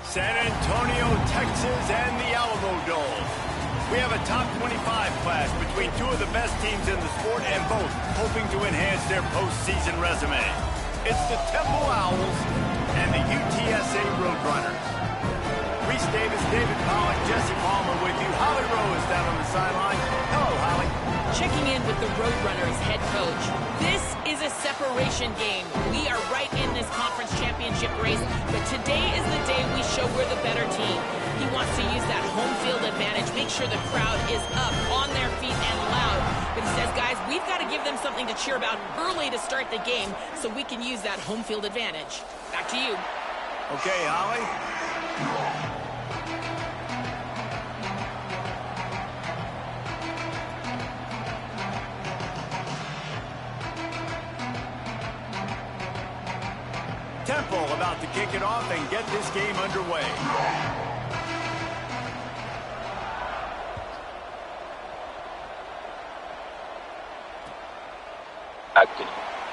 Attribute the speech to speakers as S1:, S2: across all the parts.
S1: San Antonio, Texas, and the Alamo Dome. We have a top 25 clash between two of the best teams in the sport and both hoping to enhance their postseason resume. It's the Temple Owls and the UTSA Roadrunners. Reese Davis, David Pollock, Jesse Palmer with you. Holly Rowe is down on the sideline. Hello, Holly.
S2: Checking in with the Roadrunners head coach. This is a separation game. We are right in this conference championship race, but today is the day we show we're the better team. He wants to use that home field advantage, make sure the crowd is up, on their feet, and loud. But he says, guys, we've got to give them something to cheer about early to start the game so we can use that home field advantage. Back to you.
S1: Okay, Holly. Temple about to kick it off and get this game underway.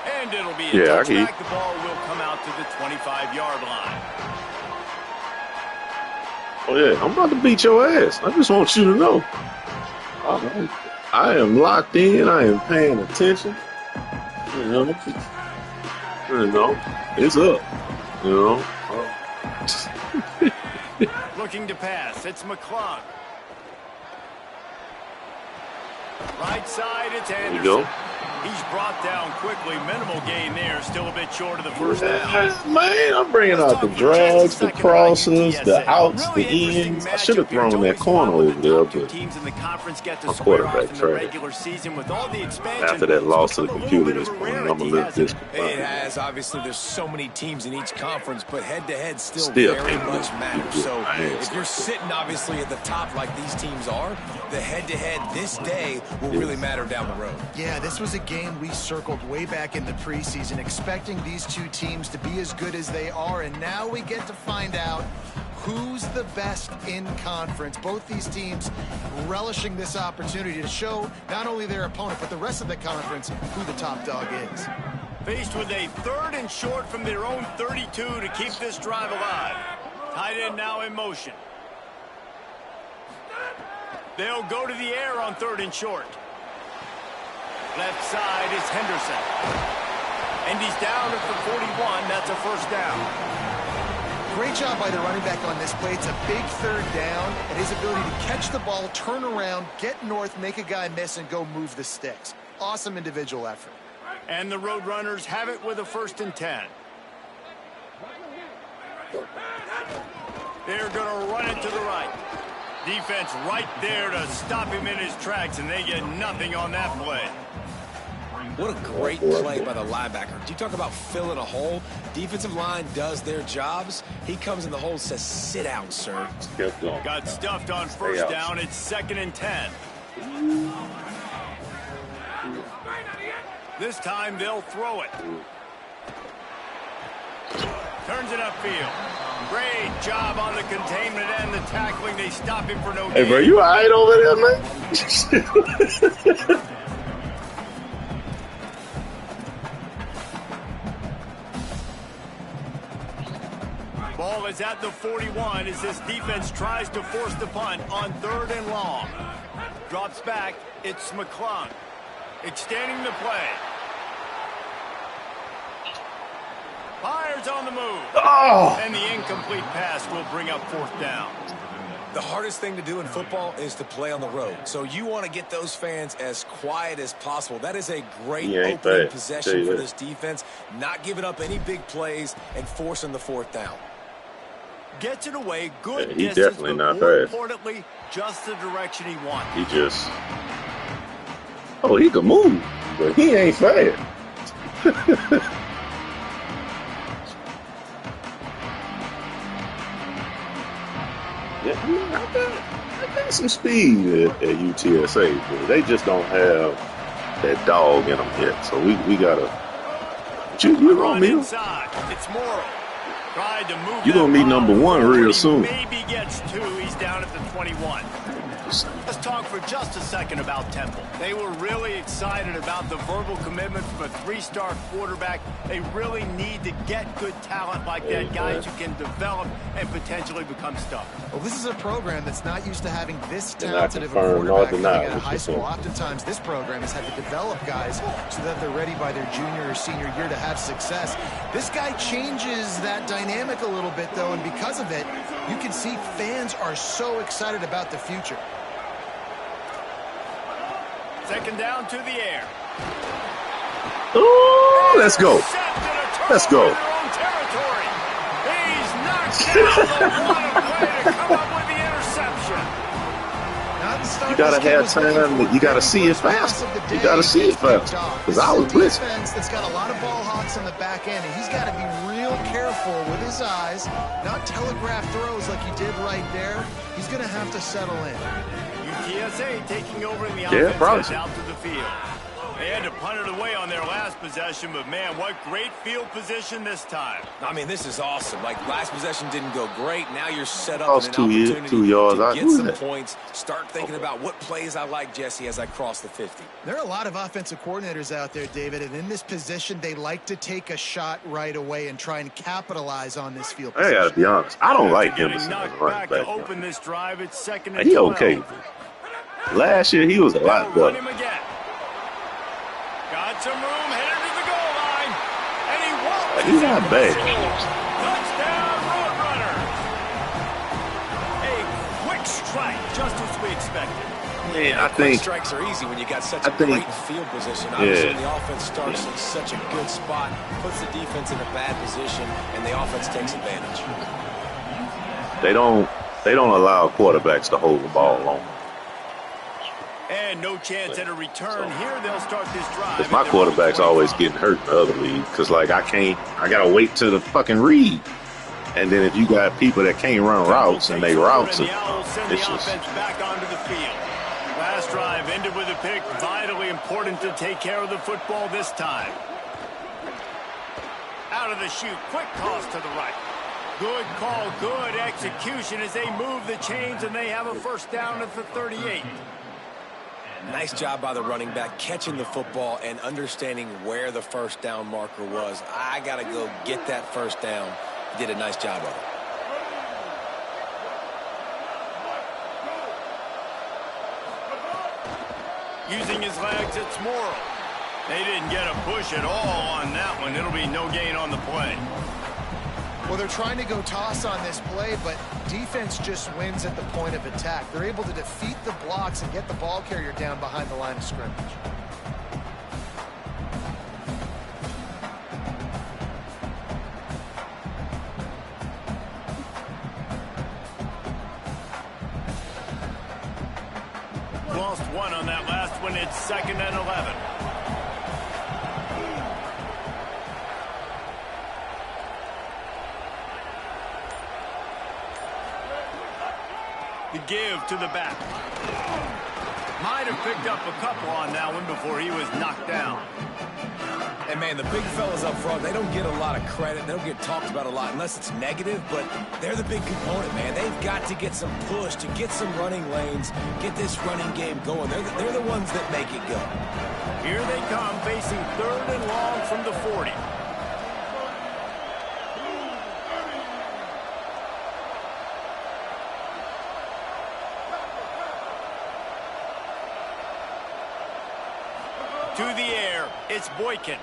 S1: And it'll be a touchback. The ball will come out to the 25-yard line.
S3: Oh, yeah, I'm about to beat your ass. I just want you to know. I am locked in. I am paying attention. You know, it's up. You know.
S1: Looking to pass. It's McClung. Right side, it's Anderson.
S3: There you go.
S1: He's brought down quickly. Minimal gain there. Still a bit short of the first down.
S3: Man, I'm bringing out the drags, the crosses, the outs, the ins. I should have thrown that corner over there, but my quarterback tried. After that loss to the computer this morning, I'm a little disconcerted.
S4: It has. Obviously, there's so many teams in each conference, but head-to-head still very much matters. So if you're sitting, obviously, at the top like these teams are, the head-to-head this day will really matter down the road.
S5: Yeah, this was a game we circled way back in the preseason, expecting these two teams to be as good as they are, and now we get to find out who's the best in conference. Both these teams relishing this opportunity to show not only their opponent, but the rest of the conference who the top dog is.
S1: Faced with a 3rd and short from their own 32 to keep this drive alive. Tight end now in motion. They'll go to the air on 3rd and short. Left side is Henderson. And he's down at the 41. That's a first down.
S5: Great job by the running back on this play. It's a big 3rd down, and his ability to catch the ball, turn around, get north, make a guy miss, and go move the sticks. Awesome individual effort.
S1: And the Roadrunners have it with a 1st and 10. They're going to run it to the right. Defense right there to stop him in his tracks, and they get nothing on that play.
S4: What a great play by the linebacker. Do you talk about filling a hole? Defensive line does their jobs. He comes in the hole and says, sit down, sir.
S1: Got stuffed on 1st down. It's 2nd and 10. This time they'll throw it. Turns it upfield. Great job on the containment and the tackling. They stop him for no gain.
S3: Hey, bro, you all right over there, man?
S1: Ball is at the 41 as this defense tries to force the punt on 3rd and long. Drops back. It's McClung. Extending the play. Fires on the move.
S3: Oh.
S1: And the incomplete pass will bring up 4th down.
S4: The hardest thing to do in football is to play on the road. So you want to get those fans as quiet as possible. That is a great opening possession for this defense. Not giving up any big plays and forcing the 4th down.
S1: Gets it away. Good
S3: he's
S1: distance,
S3: definitely
S1: but
S3: not
S1: more
S3: fast.
S1: importantly, just the direction he wanted.
S3: He just... Oh, he can move, but he ain't fast. Yeah, I mean, I got some speed at UTSA, but they just don't have that dog in them yet. So we gotta. You on me?
S1: Inside. It's Morrow.
S3: You're going to be #1 real soon.
S1: Maybe gets 2. He's down at the 21. Let's talk for just a second about Temple. They were really excited about the verbal commitment from a 3-star quarterback. They really need to get good talent like that, guys who can develop and potentially become stars.
S5: Well, this is a program that's not used to having this talented of a quarterback coming out of high school. Oftentimes, this program has had to develop guys so that they're ready by their junior or senior year to have success. This guy changes that dynamic a little bit, though, and because of it, you can see fans are so excited about the future.
S1: Second down to the air.
S3: Oh, let's go. Let's go.
S1: He's knocked down. What a way to come up with the interception.
S3: You got to have time. You got to see it fast. You got to see it fast. Because I was blitzed.
S5: That's got a lot of ball hawks on the back end, and he's got to be real careful with his eyes, not telegraph throws like he did right there. He's going to have to settle in.
S1: Ncaa taking over in the offense out to the field. They had to punt it away on their last possession, but man, what great field position this time.
S4: I mean, this is awesome. Like, last possession didn't go great. Now you're set up in an
S3: 2 yards.
S4: to get some points. Start thinking about what plays I like, Jesse, as I cross the 50.
S5: There are a lot of offensive coordinators out there, David, and in this position, they like to take a shot right away and try and capitalize on this field position.
S3: I got to be honest. I don't like him.
S1: To open this drive, it's 2nd and 12.
S3: He okay. Last year, he was a lot better.
S1: Got some room, headed to the goal line, and he walks.
S3: He's not bad.
S1: Touchdown, Roadrunner. A quick strike, just as we expected.
S3: Man, I think
S4: strikes are easy when you got such a great field position. Obviously, the offense starts in such a good spot, puts the defense in a bad position, and the offense takes advantage.
S3: They don't allow quarterbacks to hold the ball long.
S1: And no chance at a return here. They'll start this drive.
S3: Because my quarterback's always getting hurt in the other league. Because, like, I got to wait till the fucking read. And then if you got people that can't run routes and they routes it, it's just...
S1: back onto the field. Last drive ended with a pick. Vitally important to take care of the football this time. Out of the chute. Quick toss to the right. Good call, good execution as they move the chains, and they have a first down at the 38.
S4: Nice job by the running back, catching the football and understanding where the first down marker was. I got to go get that first down. He did a nice job of
S1: it. Using his legs, it's Morrow. They didn't get a push at all on that one. It'll be no gain on the play.
S5: Well, they're trying to go toss on this play, but defense just wins at the point of attack. They're able to defeat the blocks and get the ball carrier down behind the line of scrimmage.
S1: Lost one on that last one. It's 2nd and 11. The give to the back. Might have picked up a couple on that one before he was knocked down.
S4: And, man, the big fellas up front, they don't get a lot of credit. They don't get talked about a lot unless it's negative, but they're the big component, man. They've got to get some push, to get some running lanes, get this running game going. They're the ones that make it go.
S1: Here they come, facing 3rd and long from the 40. To the air, it's Boykin.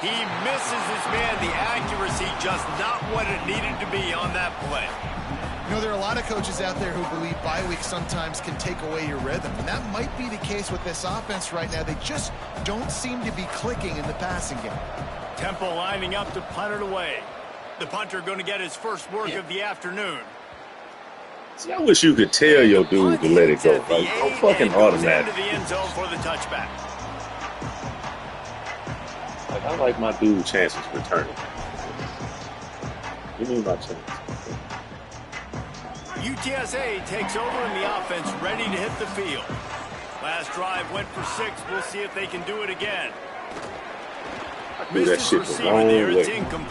S1: He misses his man. The accuracy just not what it needed to be on that play.
S5: You know, there are a lot of coaches out there who believe bye weeks sometimes can take away your rhythm, and that might be the case with this offense right now. They just don't seem to be clicking in the passing game.
S1: Temple lining up to punt it away. The punter going to get his first work of the afternoon.
S3: See, I wish you could tell your dude to let it go. Like, I'm fucking automatic.
S1: Into the end zone for the touchback.
S3: Like, I like my dude chances returning. Give me my chance.
S1: UTSA takes over in the offense, ready to hit the field. Last drive went for 6. We'll see if they can do it again.
S3: Threw that shit the wrong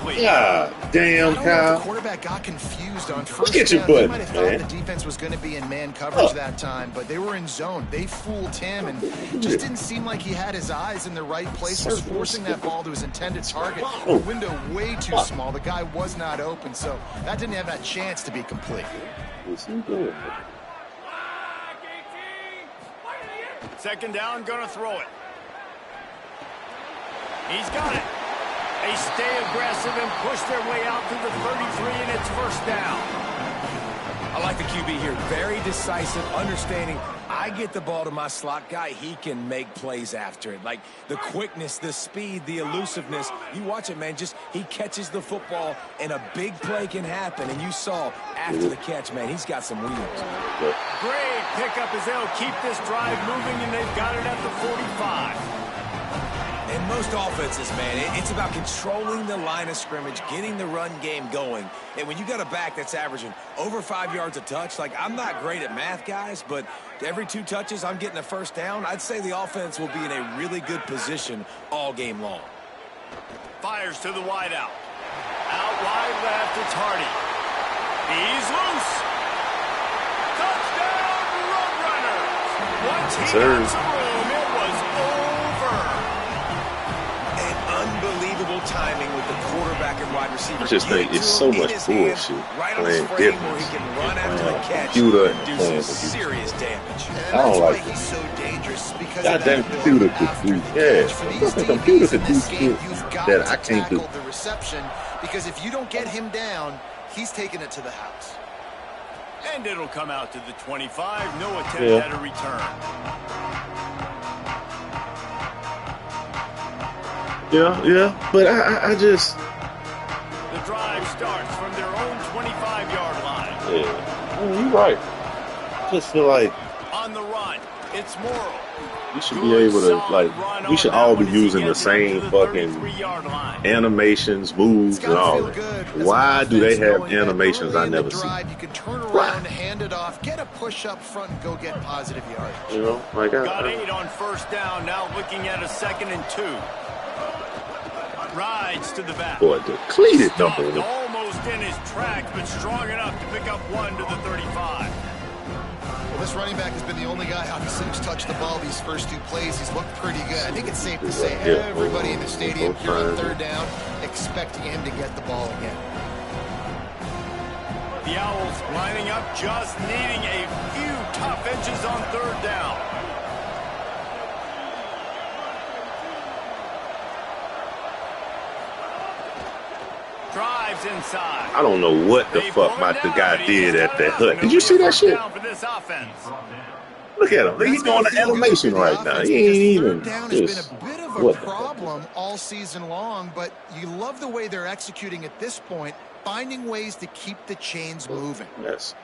S3: way. Yeah, damn, Kyle.
S5: The quarterback got confused on first
S3: get your
S5: down.
S3: butt,
S5: He might have thought
S3: man.
S5: the defense was going to be in man coverage that time, but they were in zone. They fooled him, and just didn't seem like he had his eyes in the right place. Was forcing that ball to his intended target. The window way too small. The guy was not open, so that didn't have that chance to be complete.
S1: Second down, gonna throw it. He's got it. They stay aggressive and push their way out to the 33, and it's first down.
S4: I like the QB here. Very decisive, understanding. I get the ball to my slot guy, he can make plays after it. Like the quickness, the speed, the elusiveness. You watch it, man. Just he catches the football, and a big play can happen. And you saw after the catch, man, he's got some wheels.
S1: Great pickup as they'll keep this drive moving, and they've got it at the 45.
S4: In most offenses, man, it's about controlling the line of scrimmage, getting the run game going. And when you got a back that's averaging over 5 yards a touch, like I'm not great at math, guys, but every 2 touches I'm getting a first down, I'd say the offense will be in a really good position all game long.
S1: Fires to the wide out. Out wide left, it's Hardy. He's loose. Touchdown, Roadrunners. Once he got some room, it was over.
S4: Unbelievable timing with the quarterback and wide receiver.
S3: I just think it's so much bullshit.
S4: Right on his frame where he can run after the catch and do some serious damage.
S3: I don't like it.
S5: He's so dangerous because
S3: goddamn computer could do. Yeah, the computer could do shit that I can't do.
S5: The reception, because if you don't get him down, he's taking it to the house.
S1: And it'll come out to the 25. No attempt at a return.
S3: Yeah, but I just...
S1: The drive starts from their own 25-yard line.
S3: Yeah, you're right. I just feel like...
S1: On the run, it's Morrow.
S3: We should be able to, like, we should all be using the same fucking animations, moves, and all that. Why do they have animations I never see?
S5: You can turn around, hand it off, get a push up front, and go get positive yardage.
S3: You know, like
S1: got 8 on first down, now looking at a 2nd and 2. Rides to the back.
S3: Boy, depleted number.
S1: Almost in his tracks, but strong enough to pick up 1 to the 35.
S5: Well, this running back has been the only guy, obviously, who's touched the ball these first 2 plays. He's looked pretty good. I think it's safe to say everybody in the stadium here on 3rd down expecting him to get the ball again.
S1: The Owls lining up, just needing a few tough inches on 3rd down. Drives inside.
S3: I don't know what the fuck the guy did at that hut. Did you see that shit? Look at him. He's doing the animation right now. He ain't even.
S5: Down has been a bit of a problem all season long, but you love the way they're executing at this point, finding ways to keep the chains moving.
S3: Yes.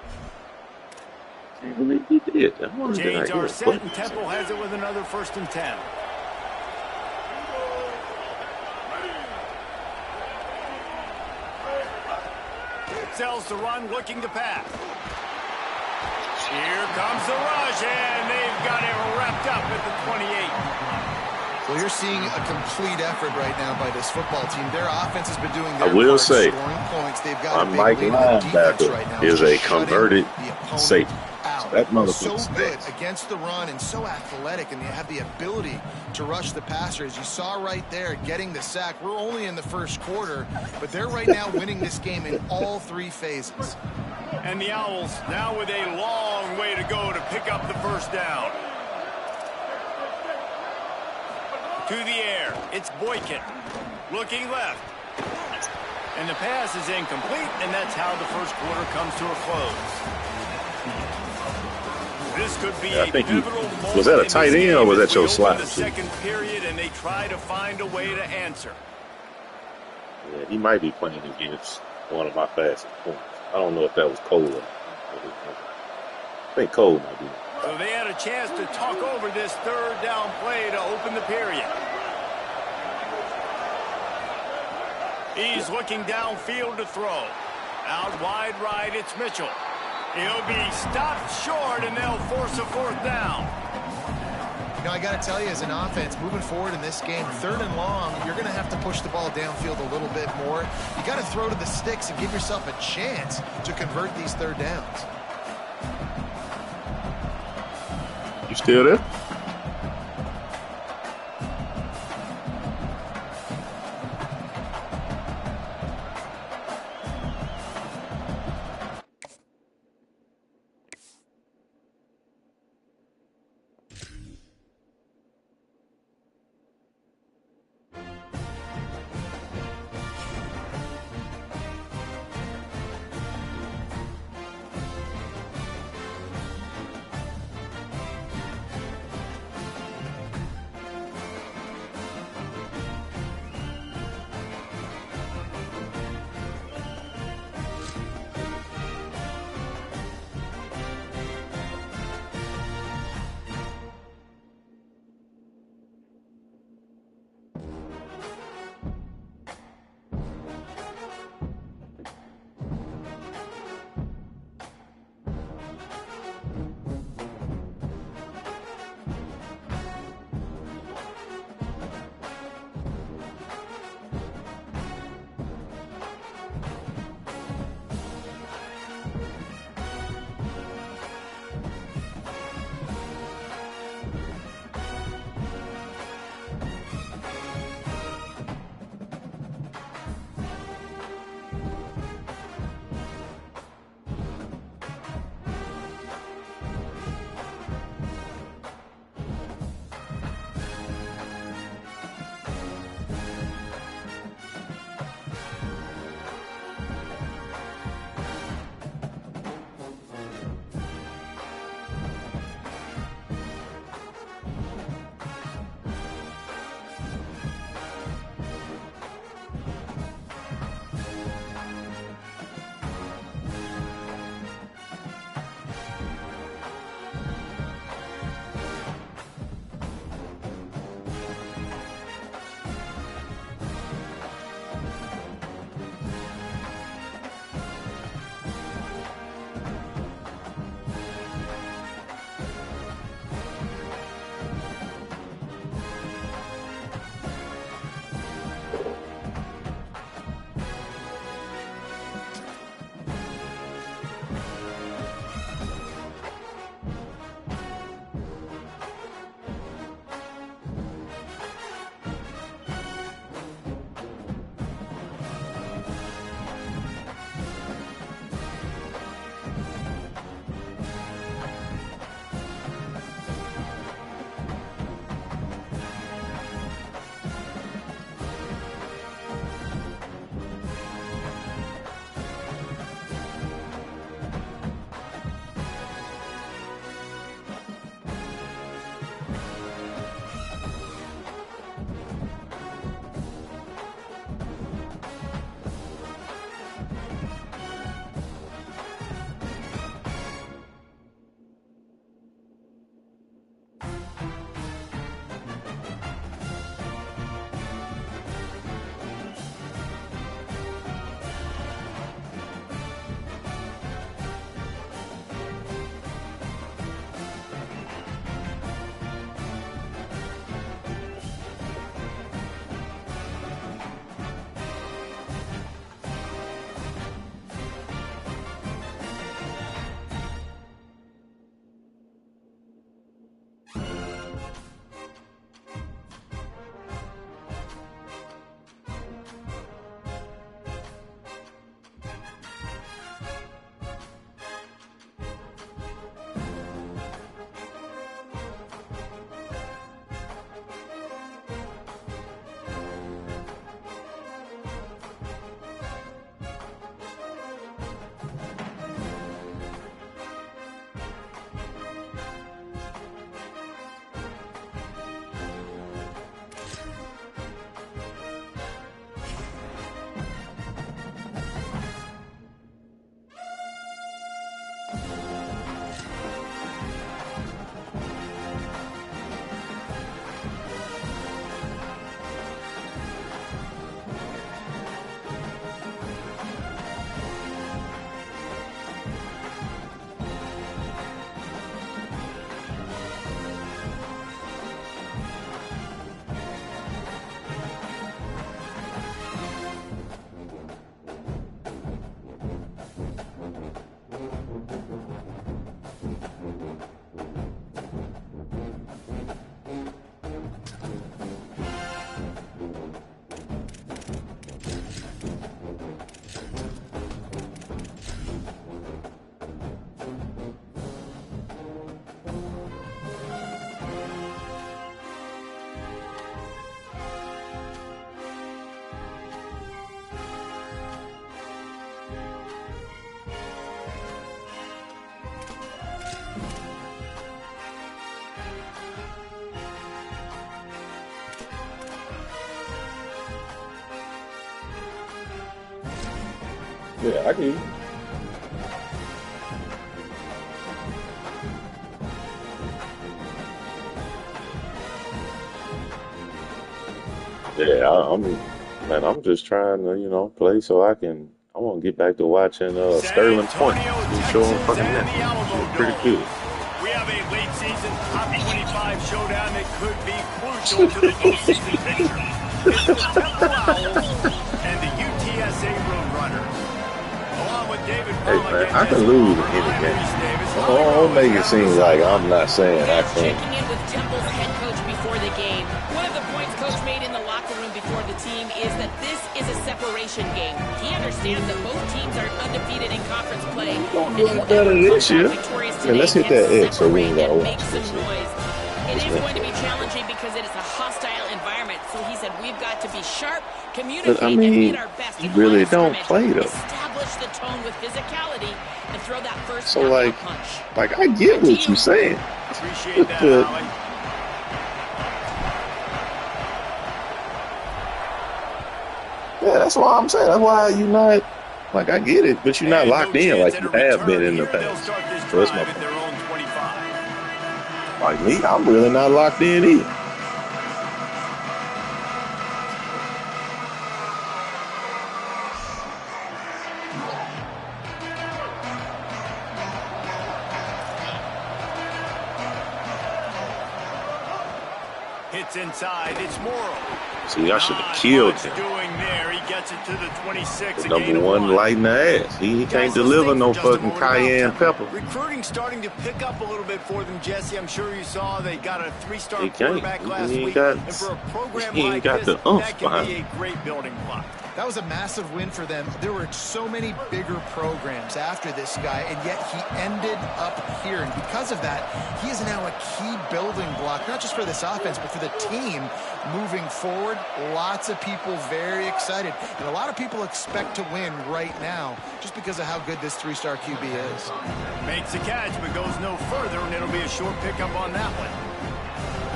S3: I can't believe he did.
S1: Chains are set, and Temple has it with another 1st and 10. Sells the run, looking to pass. Here comes the rush, and they've got it wrapped up at the 28.
S5: Well, you're seeing a complete effort right now by this football team. Their offense has been doing their
S3: I will
S5: part,
S3: say,
S5: scoring points. They've got
S3: my Mike linebacker right is a converted safety. That motherfucker's
S5: so good against the run and so athletic, and they have the ability to rush the passer. As you saw right there, getting the sack. We're only in the 1st quarter, but they're right now winning this game in all 3 phases.
S1: And the Owls now with a long way to go to pick up the 1st down. To the air, it's Boykin. Looking left. And the pass is incomplete, and that's how the 1st quarter comes to a close. This could be
S3: I think was that a tight end or was that your slot?
S1: The 2nd period, and they try to find a way to answer.
S3: Yeah, he might be playing against one of my fastest points. I don't know if that was Cole. I think Cole might be.
S1: So they had a chance to talk over this 3rd down play to open the period. He's looking downfield to throw. Out wide right, it's Mitchell. He'll be stopped short, and they'll force a 4th down.
S5: You know, I got to tell you, as an offense, moving forward in this game, 3rd and long, you're going to have to push the ball downfield a little bit more. You got to throw to the sticks and give yourself a chance to convert these 3rd downs.
S3: You still there? Yeah, I can. Yeah, I'm just trying to, play so I want to get back to watching Sterling Point. He's showing fucking that. Pretty good.
S1: We have a late season top 25 showdown that could be crucial to the postseason picture. It's the Temple Owls and the UTSA Roadrunners. Along with David
S3: Hey man, I can lose any game. Don't make it seem like I'm not saying I can.
S2: Checking in with Temple's head coach before the game. One of the points coach made in the locker room before the team is that this is a separation game. He understands that both teams are undefeated in conference play.
S3: Don't do it better this year. Yeah, let's hit that X so we ain't got to watch
S2: this. It is going to be challenging because it is a hostile environment. So he said we've got to be sharp, communicate, and be at our best.
S3: You really don't play though.
S2: Establish the tone with physicality and throw that first
S3: so
S2: punch.
S3: Like I get what you're saying.
S1: Appreciate that, Holly.
S3: Yeah, that's why I'm saying. That's why you not I get it, but you're not locked in like you have been in the past. So that's my point. Like me, I'm really not locked in either.
S1: Hits inside, it's Morrow.
S3: See, I should have killed him.
S1: Doing there, he gets it to the 26.
S3: The number one light in the ass. He can't deliver no fucking cayenne pepper.
S1: Recruiting starting to pick up a little bit for them, Jesse. I'm sure you saw they got a 3-star quarterback last week. And for a program like this, that can be a great building block.
S5: That was a massive win for them. There were so many bigger programs after this guy, and yet he ended up here. And because of that, he is now a key building block, not just for this offense, but for the team moving forward. Lots of people very excited. And a lot of people expect to win right now just because of how good this 3-star QB is.
S1: Makes the catch, but goes no further, and it'll be a short pickup on that one.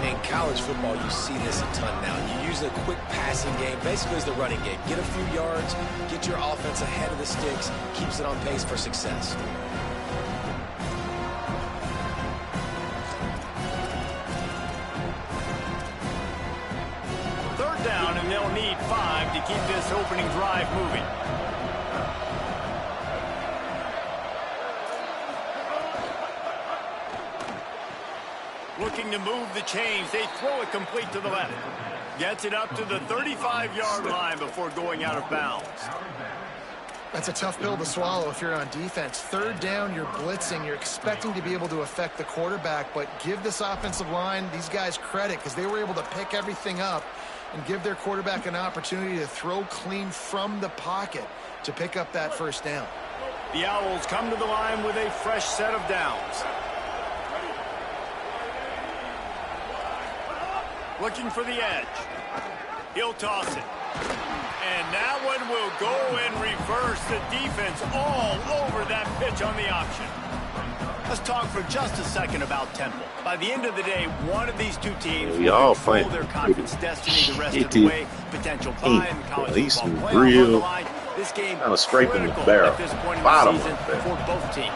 S4: In college football, you see this a ton now. You use a quick passing game, basically as the running game. Get a few yards, get your offense ahead of the sticks, keeps it on pace for success.
S1: Third down, and they'll need 5 to keep this opening drive moving. Looking to move the chains. They throw it complete to the left. Gets it up to the 35-yard line before going out of bounds.
S5: That's a tough pill to swallow if you're on defense. Third down, you're blitzing. You're expecting to be able to affect the quarterback, but give this offensive line, these guys, credit because they were able to pick everything up and give their quarterback an opportunity to throw clean from the pocket to pick up that first down.
S1: The Owls come to the line with a fresh set of downs. Looking for the edge. He'll toss it. And that one will go and reverse the defense all over that pitch on the option. Let's talk for just a second about Temple. By the end of the day, one of these two teams will control their conference destiny the rest of the way. Potential bye in the college football playoff on the line. This game
S3: kind of scraping the barrel.
S1: At this point in
S3: Bottom
S1: the season for both teams.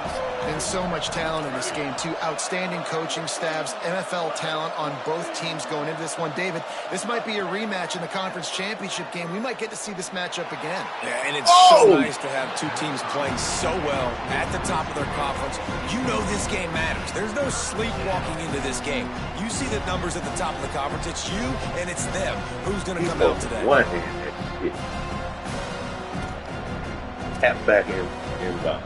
S5: And so much talent in this game, too. Outstanding coaching staffs, NFL talent on both teams going into this one. David, this might be a rematch in the conference championship game. We might get to see this matchup again.
S4: Yeah, and it's so nice to have two teams playing so well at the top of their conference. You know this game matters. There's no sleepwalking into this game. You see the numbers at the top of the conference. It's you and it's them. Who's going to come out today?
S3: One hand. Tap back in bounds.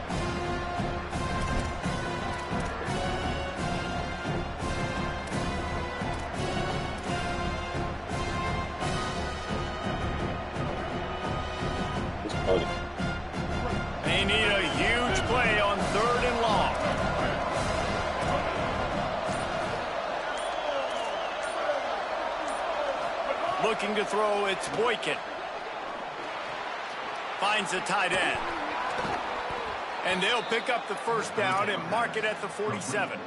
S1: They need a huge play on 3rd and long. Looking to throw, it's Boykin. Finds the tight end. And they'll pick up the first down and mark it at the 47.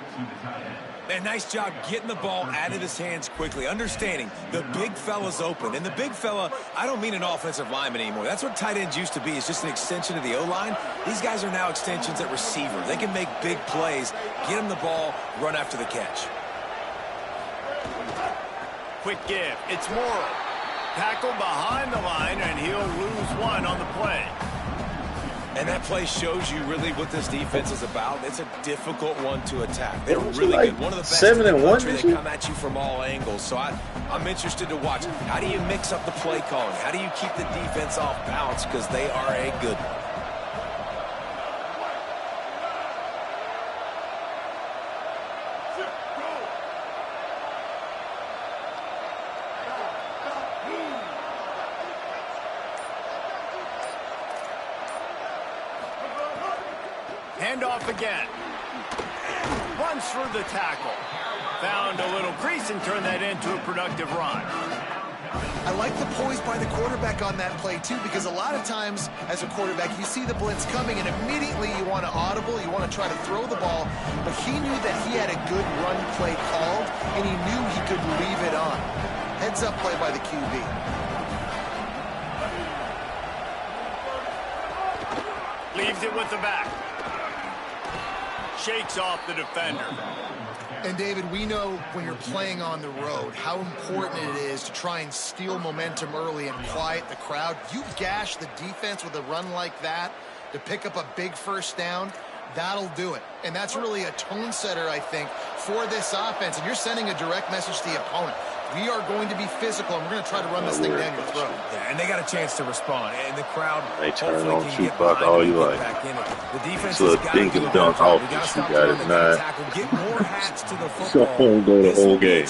S4: Man, nice job getting the ball out of his hands quickly, understanding the big fella's open. And the big fella, I don't mean an offensive lineman anymore. That's what tight ends used to be. It's just an extension of the O-line. These guys are now extensions at receiver. They can make big plays, get him the ball, run after the catch.
S1: Quick give. It's Morrow. Tackle behind the line, and he'll lose one on the play.
S4: And that play shows you really what this defense is about. It's a difficult one to attack. They're really good. One of the best in the country. They come at you from all angles. So I'm interested to watch. How do you mix up the play calling? How do you keep the defense off balance? Because they are a good one.
S1: Handoff again. Runs through the tackle. Found a little crease and turned that into a productive run.
S5: I like the poise by the quarterback on that play, too, because a lot of times as a quarterback, you see the blitz coming, and immediately you want to audible, you want to try to throw the ball, but he knew that he had a good run play called, and he knew he could leave it on. Heads-up play by the QB.
S1: Leaves it with the back. Shakes off the defender.
S5: And, David, we know when you're playing on the road how important it is to try and steal momentum early and quiet the crowd. You gash the defense with a run like that to pick up a big first down, that'll do it. And that's really a tone setter, I think, for this offense. And you're sending a direct message to the opponent. We are going to be physical, and we're going to try to run this thing down your throat.
S4: Yeah, and they got a chance to respond. And the crowd
S3: they turn on shoot clock all you like.
S4: The defense
S3: so
S4: has
S3: dink and dunk off and shoot got it nine.
S4: Get more hats to the football.
S3: So go the whole game.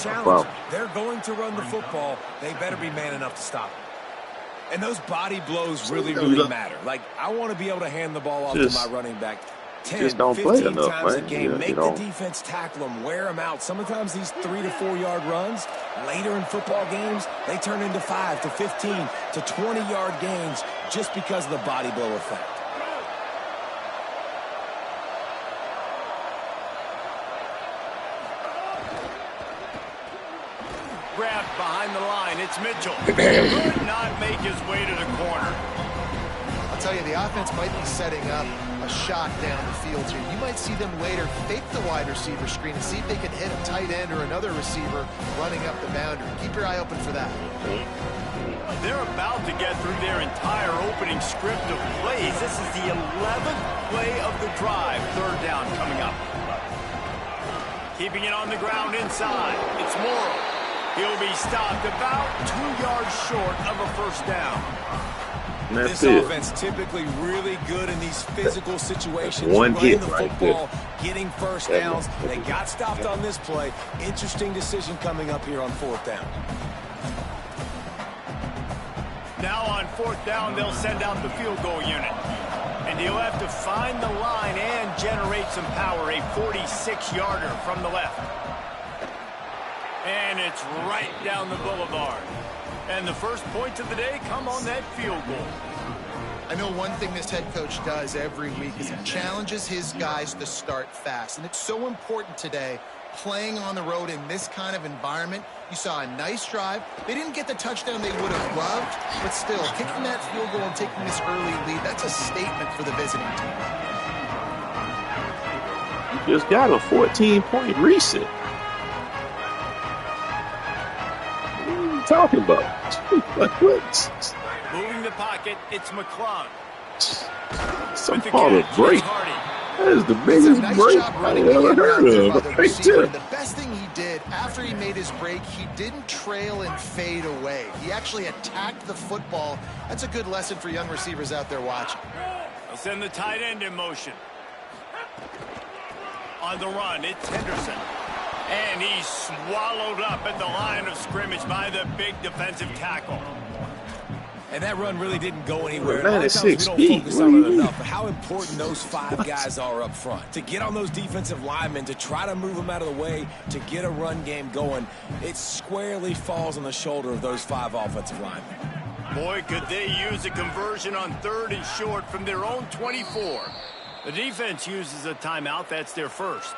S4: They're going to run the football. They better be man enough to stop it. And those body blows really matter. Like, I want to be able to hand the ball off to my running back 10,
S3: just don't
S4: 15
S3: play enough,
S4: times
S3: man.
S4: a game. Make the defense tackle them, wear them out. Sometimes these 3 to 4 yard runs, later in football games, they turn into 5 to 15 to 20-yard gains just because of the body blow effect.
S1: Grabbed behind the line. It's Mitchell. Could not make his way to the corner.
S5: I'll tell you, the offense might be setting up a shot down the field here. You might see them later fake the wide receiver screen and see if they can hit a tight end or another receiver running up the boundary. Keep your eye open for that.
S1: They're about to get through their entire opening script of plays. This is the 11th play of the drive. Third down coming up. Keeping it on the ground inside. It's Morrow. He'll be stopped about 2 yards short of a first down.
S4: This offense typically really good in these physical situations.
S3: One hit
S4: the
S3: right
S4: football,
S3: there.
S4: getting first downs. They got stopped on this play. Interesting decision coming up here on fourth down.
S1: Now on fourth down, they'll send out the field goal unit. And he'll have to find the line and generate some power. A 46-yarder from the left. And it's right down the boulevard. And the first points of the day come on that field goal.
S5: I know one thing this head coach does every week is he challenges his guys to start fast. And it's so important today, playing on the road in this kind of environment. You saw a nice drive. They didn't get the touchdown they would have loved, but still, kicking that field goal and taking this early lead, that's a statement for the visiting team.
S3: You just got a 14-point reset. Talking about like what?
S1: Moving the pocket, it's McClung.
S3: Some part of break. That is the biggest break I've ever heard of. Right there.
S5: The best thing he did after he made his break, he didn't trail and fade away. He actually attacked the football. That's a good lesson for young receivers out there watching.
S1: They'll send the tight end in motion. On the run, it's Henderson. And he's swallowed up at the line of scrimmage by the big defensive tackle.
S4: And that run really didn't go anywhere.
S3: Man, it's 6
S4: we don't
S3: feet.
S4: focus on it enough, but how important those 5 guys are up front. To get on those defensive linemen, to try to move them out of the way, to get a run game going, it squarely falls on the shoulder of those 5 offensive linemen.
S1: Boy, could they use a conversion on 3rd and short from their own 24. The defense uses a timeout. That's their first.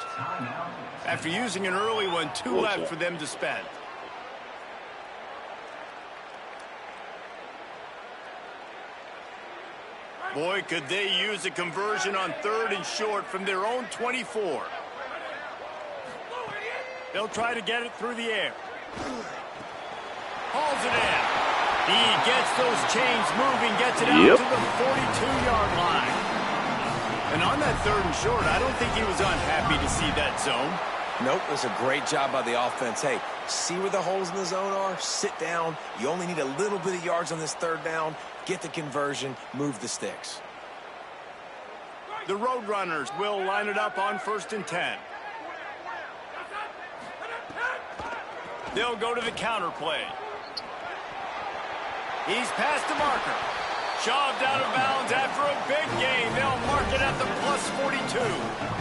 S1: After using an early one, 2 left for them to spend. Boy, could they use a conversion on 3rd and short from their own 24. They'll try to get it through the air. Hauls it in. He gets those chains moving, gets it out to the 42-yard line. And on that 3rd and short, I don't think he was unhappy to see that zone.
S4: Nope, it was a great job by the offense. Hey, see where the holes in the zone are? Sit down. You only need a little bit of yards on this 3rd down. Get the conversion, move the sticks.
S1: The Roadrunners will line it up on 1st and 10. They'll go to the counter play. He's past the marker. Shoved out of bounds after a big gain. They'll mark it at the +42.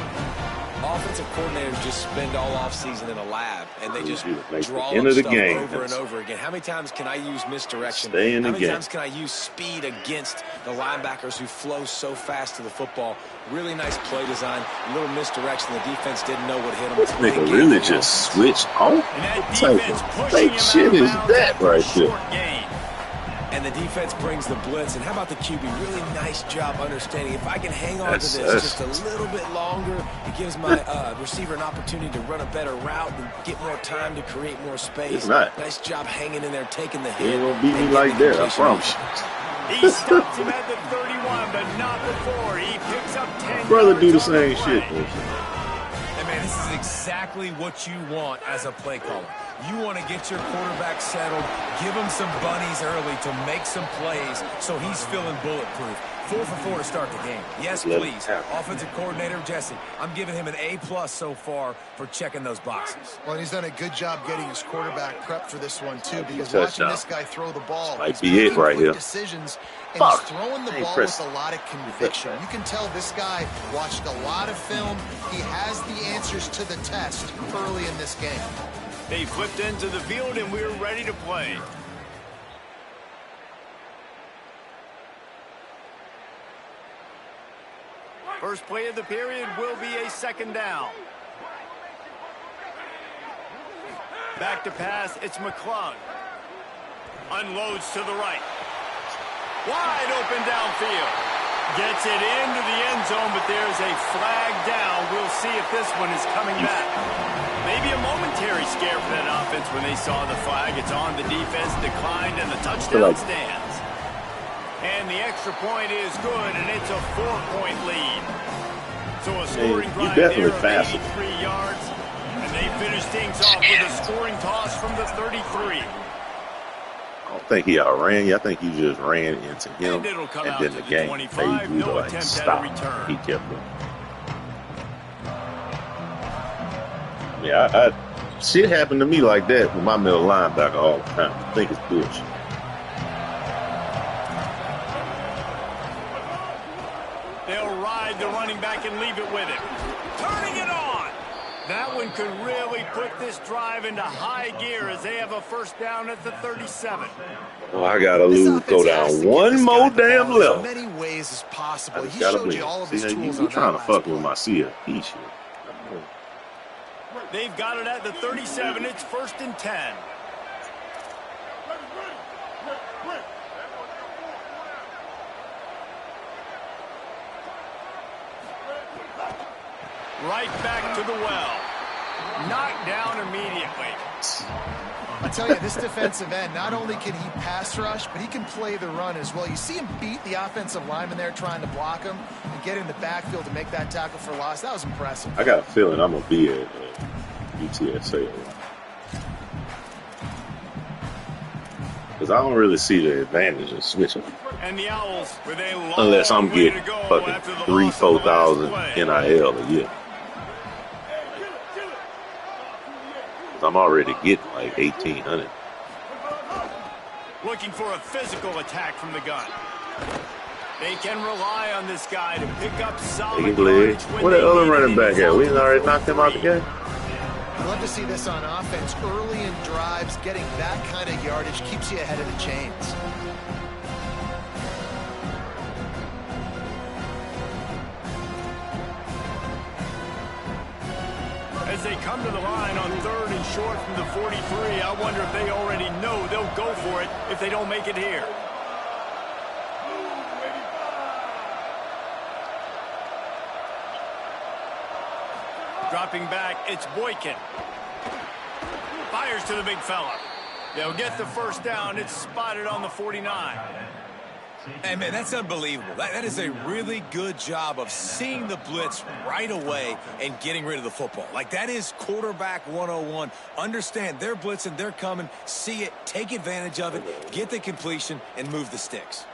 S4: Offensive coordinators just spend all offseason in a lab, and they just draw
S3: up
S4: stuff
S3: game.
S4: Over and over again. How many times can I use misdirection?
S3: Stay in the
S4: How many
S3: game.
S4: times can I use speed against the linebackers who flow so fast to the football? Really nice play design, a little misdirection. The defense didn't know what hit them.
S3: This nigga really just switched off. What type of fake shit is that right there?
S4: And the defense brings the blitz. And how about the QB? Really nice job understanding. If I can hang on to this just a little bit longer, it gives my receiver an opportunity to run a better route and get more time to create more space. Nice job hanging in there, taking the hit.
S3: He ain't gonna beat me like that, I promise
S1: you. He stops him at the 31, but not before. He picks up 10
S3: Brother do the same shit.
S4: And man, this is exactly what you want as a play caller. You want to get your quarterback settled, give him some bunnies early to make some plays so he's feeling bulletproof. 4 for 4 to start the game. Yes, please. Offensive coordinator Jesse, I'm giving him an A+ so far for checking those boxes.
S5: Well, he's done a good job getting his quarterback prepped for this one, too, because watching this guy throw the ball,
S3: might be it right here.
S5: Decisions, and he's throwing the ball with a lot of conviction. You can tell this guy watched a lot of film. He has the answers to the test early in this game.
S1: They flipped into the field, and we're ready to play. First play of the period will be a 2nd down. Back to pass, it's McClung. Unloads to the right. Wide open downfield. Gets it into the end zone, but there's a flag down. We'll see if this one is coming back. Maybe a momentary scare for that offense when they saw the flag. It's on the defense, declined, and the touchdown stands. And the extra point is good, and it's a 4-point lead. So a scoring drive there of 83 yards, and they finish things off with a scoring toss from the 33.
S3: I don't think he outran you. I think he just ran into him, and then the game made you like stop. He kept him. Yeah, shit happened to me like that with my middle linebacker all the time. I think it's bullshit.
S1: They'll ride the running back and leave it with him. Turning it on. That one could really put this drive into high gear as they have a 1st down at the 37.
S3: Oh, I gotta go down one more damn level.
S5: In many ways as possible.
S3: He showed you all of his tools. You trying to fuck with my CFP shit.
S1: They've got it at the 37. It's 1st and 10. Right back to the well. Knocked down immediately.
S5: I tell you, this defensive end, not only can he pass rush, but he can play the run as well. You see him beat the offensive lineman there trying to block him and get in the backfield to make that tackle for loss. That was impressive.
S3: I got a feeling I'm going to be at UTSA. Because I don't really see the advantage of switching.
S1: And the Owls with a long
S3: unless I'm getting fucking 3,000-4,000 NIL a year. I'm already getting like 1,800.
S1: Looking for a physical attack from the gun. They can rely on this guy to pick up solid yardage.
S3: Where the other running back at? We already knocked him out the game.
S5: I'd love to see this on offense. Early in drives, getting that kind of yardage keeps you ahead of the chains.
S1: they come to the line on 3rd and short from the 43, I wonder if they already know they'll go for it if they don't make it here. Dropping back, it's Boykin. Fires to the big fella. They'll get the first down. It's spotted on the 49.
S4: Hey, man, that's unbelievable. That is a really good job of seeing the blitz right away and getting rid of the football. Like, that is quarterback 101. Understand they're blitzing, they're coming, see it, take advantage of it, get the completion, and move the sticks.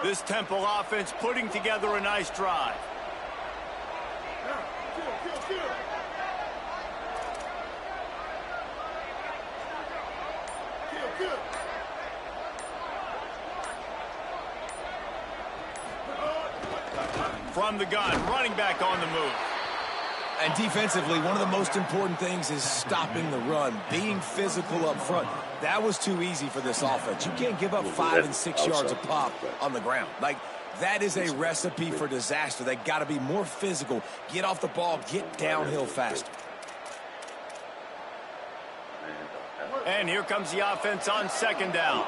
S1: This Temple offense putting together a nice drive. From the gun, running back on the move.
S4: And defensively, one of the most important things is stopping the run, being physical up front. That was too easy for this offense. You can't give up 5 and 6 yards a pop on the ground. Like, that is a recipe for disaster. They got to be more physical, get off the ball, get downhill faster.
S1: And here comes the offense on 2nd down.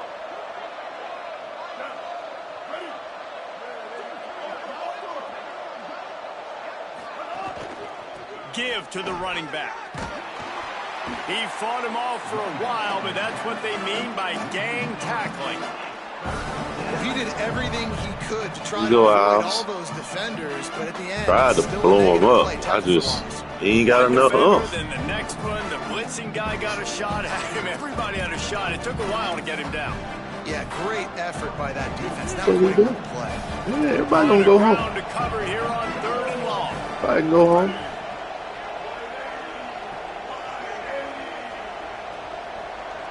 S1: Give to the running back. He fought him off for a while, but that's what they mean by gang tackling.
S5: Well, he did everything he could to try to avoid all those defenders, but at the end,
S3: tried to blow him up. He ain't got enough oomph.
S1: Then the next one, the blitzing guy got a shot at him. Everybody had a shot. It took a while to get him down.
S5: Yeah, great effort by that defense. That was a good play.
S3: Yeah, everybody gonna go home.
S1: To cover here on 3rd and long.
S3: Everybody can go home.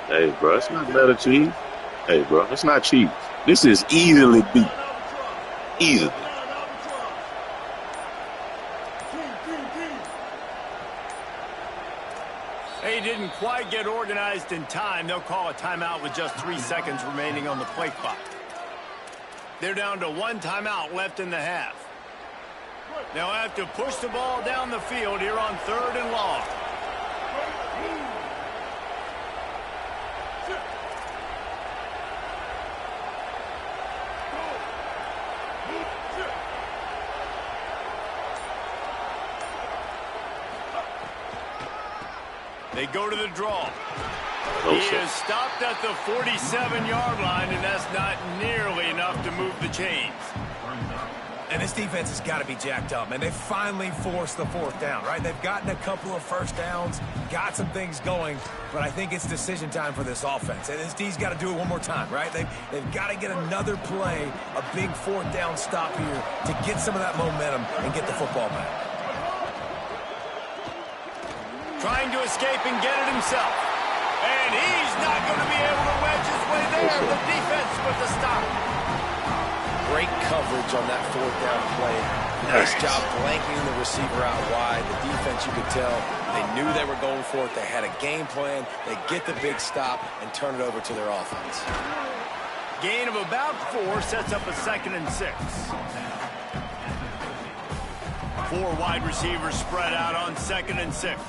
S3: Hey, bro, it's not better cheese. Hey, bro, it's not cheese. This is easily beat. Easily.
S1: They didn't quite get organized in time. They'll call a timeout with just 3 seconds remaining on the play clock. They're down to 1 timeout left in the half. They'll have to push the ball down the field here on 3rd and long. They go to the draw. He is stopped at the 47-yard line, and that's not nearly enough to move the chains.
S4: And this defense has got to be jacked up, man. They finally forced the 4th down, right? They've gotten a couple of first downs, got some things going, but I think it's decision time for this offense. And this D's got to do it one more time, right? They've got to get another play, a big 4th down stop here to get some of that momentum and get the football back.
S1: Trying to escape and get it himself. And he's not going to be able to wedge his way there. The defense with the stop.
S4: Great coverage on that 4th down play. Nice job blanking the receiver out wide. The defense, you could tell, they knew they were going for it. They had a game plan. They get the big stop and turn it over to their offense.
S1: Gain of about 4 sets up a 2nd and 6. 4 wide receivers spread out on 2nd and 6.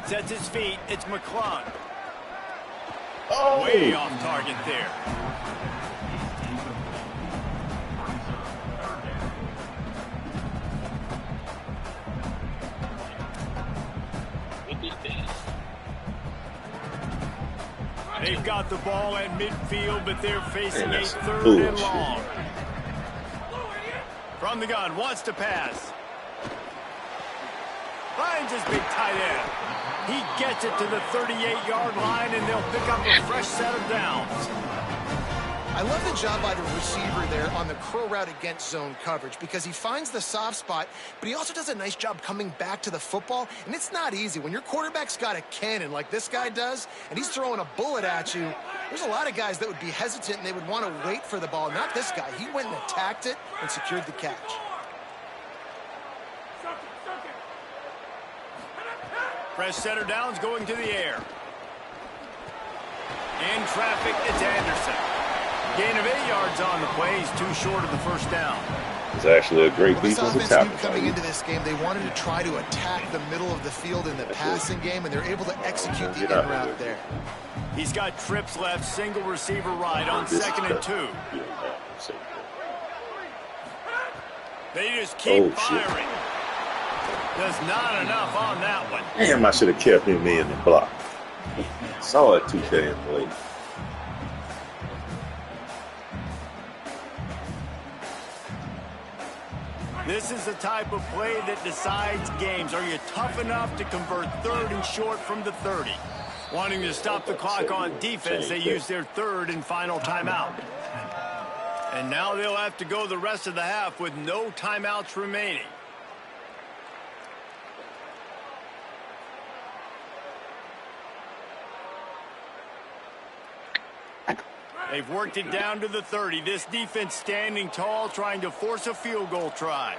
S1: Sets his feet. It's McClung.
S3: Oh.
S1: Way off target there. They've got the ball at midfield, but they're facing a 3rd and long. From the gun, wants to pass. Finds his big tight end. He gets it to the 38-yard line, and they'll pick up a fresh set of downs.
S5: I love the job by the receiver there on the crow route against zone coverage because he finds the soft spot, but he also does a nice job coming back to the football, and it's not easy. When your quarterback's got a cannon like this guy does, and he's throwing a bullet at you, there's a lot of guys that would be hesitant, and they would want to wait for the ball. Not this guy. He went and attacked it and secured the catch.
S1: Fresh set of downs going to the air. In traffic, it's Anderson. Gain of 8 yards on the play. He's too short of the first down.
S3: It's actually a great defensive tackle.
S5: Coming into this game, they wanted to try to attack the middle of the field in the passing game, and they're able to execute the in route there.
S1: He's got trips left, single receiver right on 2nd and 2. They just keep firing. There's not enough on that one.
S3: Damn, I should have kept him in the block. Saw it too damn late.
S1: This is the type of play that decides games. Are you tough enough to convert 3rd and short from the 30? Wanting to stop the clock on defense, they use their 3rd and final timeout. And now they'll have to go the rest of the half with no timeouts remaining. They've worked it down to the 30. This defense standing tall, trying to force a field goal try.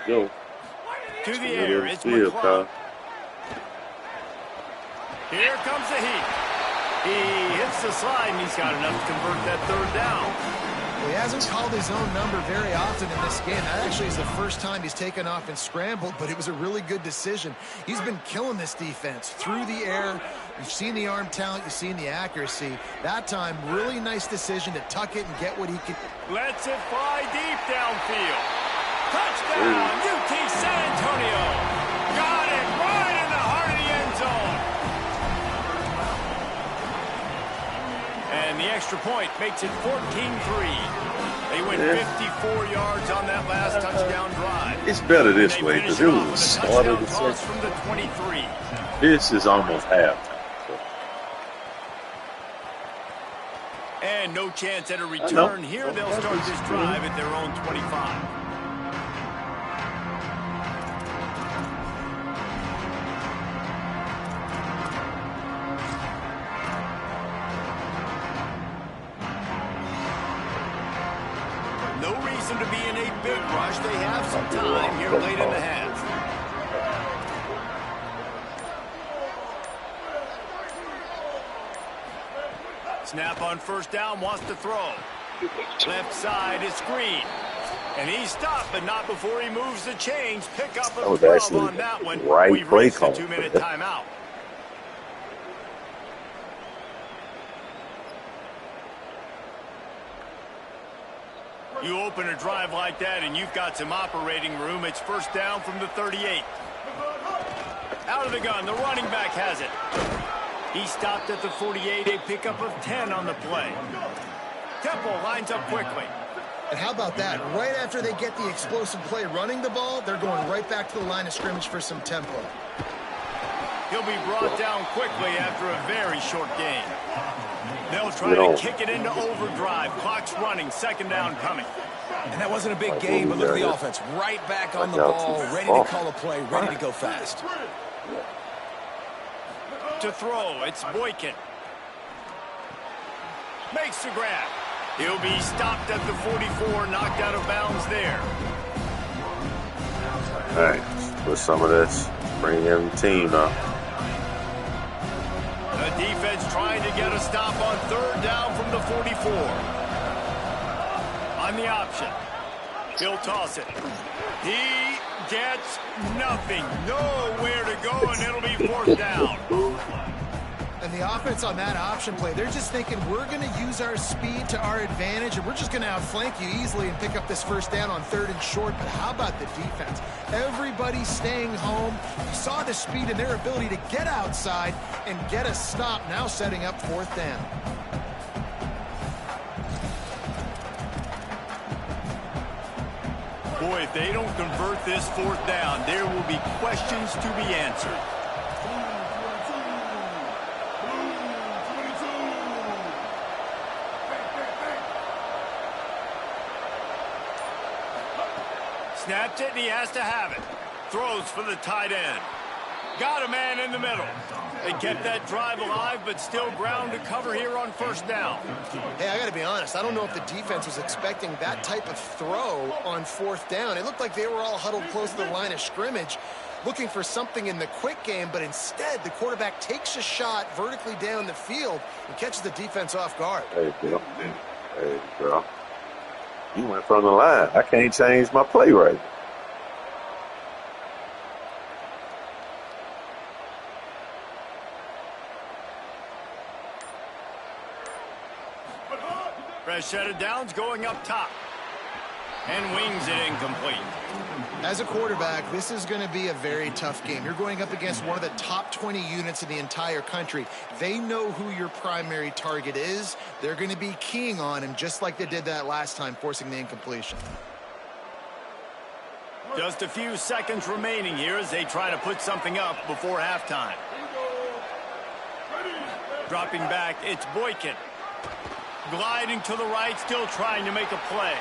S3: Go.
S1: To the air, it's McClung. Here comes the heat. He hits the slide, and he's got enough to convert that 3rd down.
S5: Well, he hasn't called his own number very often in this game. That actually is the first time he's taken off and scrambled, but it was a really good decision. He's been killing this defense through the air. You've seen the arm talent. You've seen the accuracy. That time, really nice decision to tuck it and get what he could.
S1: Lets it fly deep downfield. Touchdown, UT San Antonio. Got it right in the heart of the end zone. And the extra point makes it 14-3. They went 54 yards on that last touchdown drive.
S3: It's better this way because it was the start of the second.
S1: From the 23.
S3: This is almost halftime.
S1: And no chance at a return here. They'll start this drive at their own 25. No reason to be in a big rush. They have some time here late in the half. Snap on 1st down, wants to throw. Left side is Green. And he stopped, but not before he moves the chains. Pick up a 12 on that one. We've reached the 2-minute timeout. You open a drive like that and you've got some operating room. It's 1st down from the 38. Out of the gun, the running back has it. He stopped at the 48, a pickup of 10 on the play. Temple lines up quickly.
S5: And how about that? Right after they get the explosive play running the ball, they're going right back to the line of scrimmage for some tempo.
S1: He'll be brought down quickly after a very short game. They'll try to kick it into overdrive. Clock's running. 2nd down coming.
S4: And that wasn't a big game, but look at the offense. Right back on the ball, ready to call a play, ready to go fast.
S1: To throw, it's Boykin. Makes the grab. He'll be stopped at the 44, knocked out of bounds there.
S3: All right, with some of this, bring in the team now.
S1: The defense trying to get a stop on 3rd down from the 44. On the option. He'll toss it. He gets nothing. Nowhere to go, and it'll be 4th down.
S5: And the offense on that option play, they're just thinking we're going to use our speed to our advantage, and we're just going to outflank you easily and pick up this 1st down on 3rd and short. But how about the defense? Everybody's staying home. You saw the speed and their ability to get outside and get a stop, now setting up 4th down.
S1: Boy, if they don't convert this 4th down, there will be questions to be answered. Snapped it, and he has to have it. Throws for the tight end. Got a man in the middle. They kept that drive alive, but still ground to cover here on first down.
S5: Hey, I got to be honest. I don't know if the defense was expecting that type of throw on fourth down. It looked like they were all huddled close to the line of scrimmage, looking for something in the quick game, but instead the quarterback takes a shot vertically down the field and catches the defense off guard.
S3: Hey, Bill. Hey, girl. You went from the line. I can't change my play right.
S1: Fresh set of downs going up top. And wings it incomplete.
S5: As a quarterback, this is going to be a very tough game. You're going up against one of the top 20 units in the entire country. They know who your primary target is. They're going to be keying on him just like they did that last time, forcing the incompletion.
S1: Just a few seconds remaining here as they try to put something up before halftime. Dropping back, it's Boykin. Gliding to the right, still trying to make a play.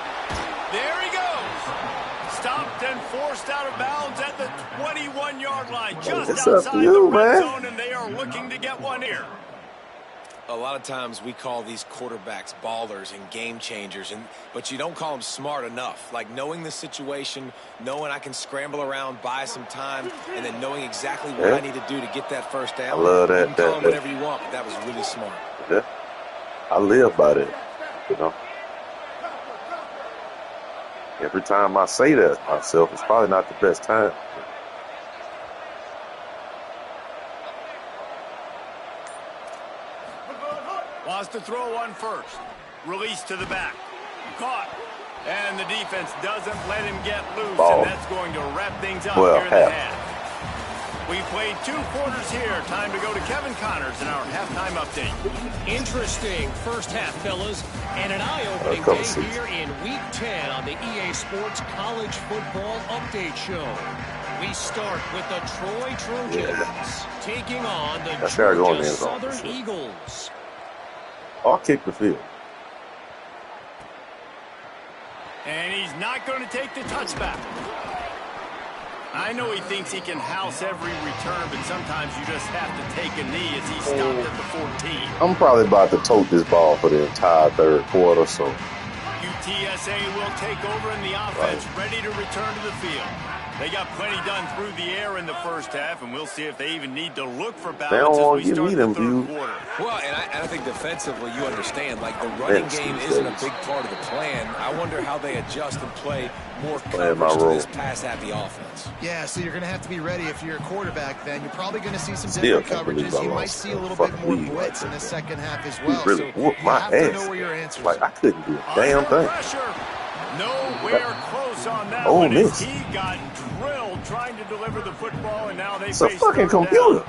S1: There he goes. Stopped and forced out of bounds at the 21-yard line. Just outside the red zone, and they are looking to get one here.
S4: A lot of times we call these quarterbacks ballers and game changers, but you don't call them smart enough. Like knowing the situation, knowing I can scramble around, buy some time, and then knowing exactly what I need to do to get that first down.
S3: I love that.
S4: You can call them whatever you want, but that was really smart.
S3: Yeah. I live by that, you know. Every time I say that to myself, it's probably not the best time.
S1: Wants to throw on first. Release to the back. Caught. And the defense doesn't let him get loose, and that's going to wrap things up here in the half. We played 2 quarters here. Time to go to Kevin Connors in our halftime update.
S6: Interesting first half, fellas, and an eye-opening day here in Week 10 on the EA Sports College Football Update Show. We start with the Troy Trojans taking on the Georgia Southern Eagles.
S3: I'll kick the field.
S1: And he's not going to take the touchback. I know he thinks he can house every return, but sometimes you just have to take a knee as he stopped at the 14.
S3: I'm probably about to tote this ball for the entire third quarter, so.
S1: UTSA will take over in the offense, ready to return to the field. They got plenty done through the air in the first half, and we'll see if they even need to look for balance as we start the third quarter.
S4: Well, and I think defensively, you understand, like the running game isn't a big part of the plan. I wonder how they adjust and play more coverage to this pass-happy offense.
S5: Yeah, so you're going to have to be ready if you're a quarterback then. You're probably going to see some different coverages. You might see a little bit more blitz in the second half as well.
S3: Really whooped my ass. Like, I couldn't do a damn thing.
S1: Nowhere close on that one. He got drilled trying to deliver the football, and now they face a fucking computer.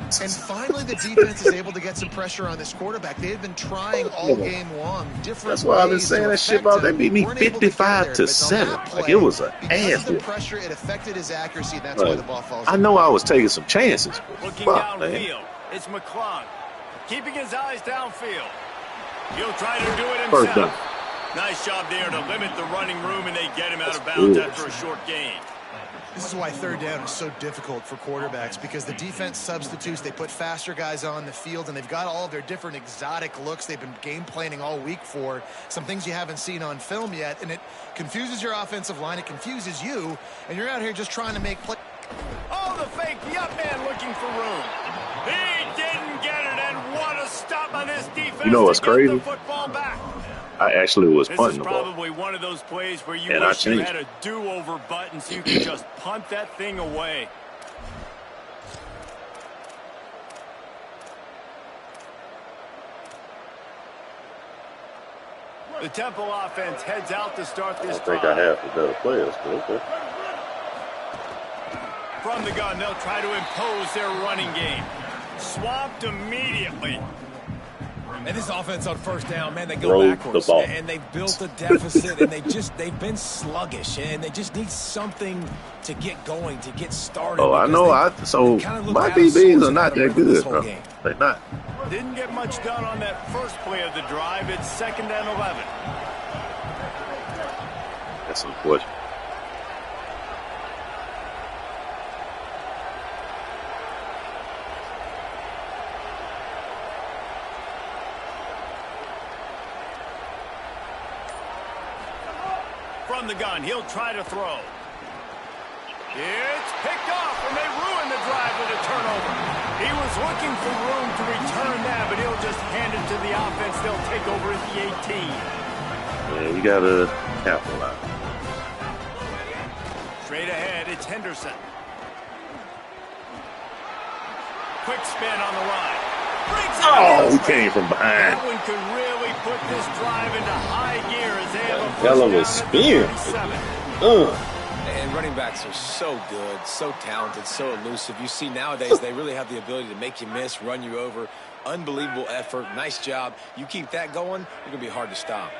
S5: And finally, the defense is able to get some pressure on this quarterback. They had been trying all game long.
S3: That's why I've been saying that shit about they beat me 55-7. Like, it was an ass.
S5: The pressure, it affected his accuracy, and that's why the ball falls.
S3: I know I was taking some chances.
S1: Looking downfield, it's McClung. Keeping his eyes downfield. He'll try to do it himself.
S3: First down.
S1: Nice job there to limit the running room, and they get him out of bounds after a short gain.
S5: This is why third down is so difficult for quarterbacks, because the defense substitutes. They put faster guys on the field, and they've got all of their different exotic looks they've been game planning all week for, some things you haven't seen on film yet, and it confuses your offensive line. It confuses you, and you're out here just trying to make play.
S1: Oh, the fake, the up man looking for room. He didn't get it, and what a stop on this defense.
S3: You know what's crazy?
S1: The football back.
S3: I actually was punting the ball.
S1: This is probably one of those plays where you wish you had a do-over button so you could just punt that thing away. The Temple offense heads out to start this drive.
S3: I think I have the better players, but okay.
S1: From the gun, they'll try to impose their running game. Swamped immediately.
S4: And this offense on first down, man, they go backwards, and they've built a deficit, and they've been sluggish, and they just need something to get going, to get started.
S3: Oh, I know. So my DBs are not that good, bro. They're not.
S1: Didn't get much done on that first play of the drive. It's 2nd and 11.
S3: That's unfortunate.
S1: From the gun, he'll try to throw. It's picked off, and they ruin the drive with a turnover. He was looking for room to return that, but he'll just hand it to the offense. They'll take over at the 18.
S3: Yeah, you got to capitalize.
S1: Straight ahead, it's Henderson. Quick spin on the line.
S3: Oh, he came from behind.
S1: That one could really put this drive into high gear as they have a
S3: hell of a spin.
S4: And running backs are so good, so talented, so elusive. You see nowadays they really have the ability to make you miss, run you over. Unbelievable effort. Nice job. You keep that going, you're going to be hard to stop.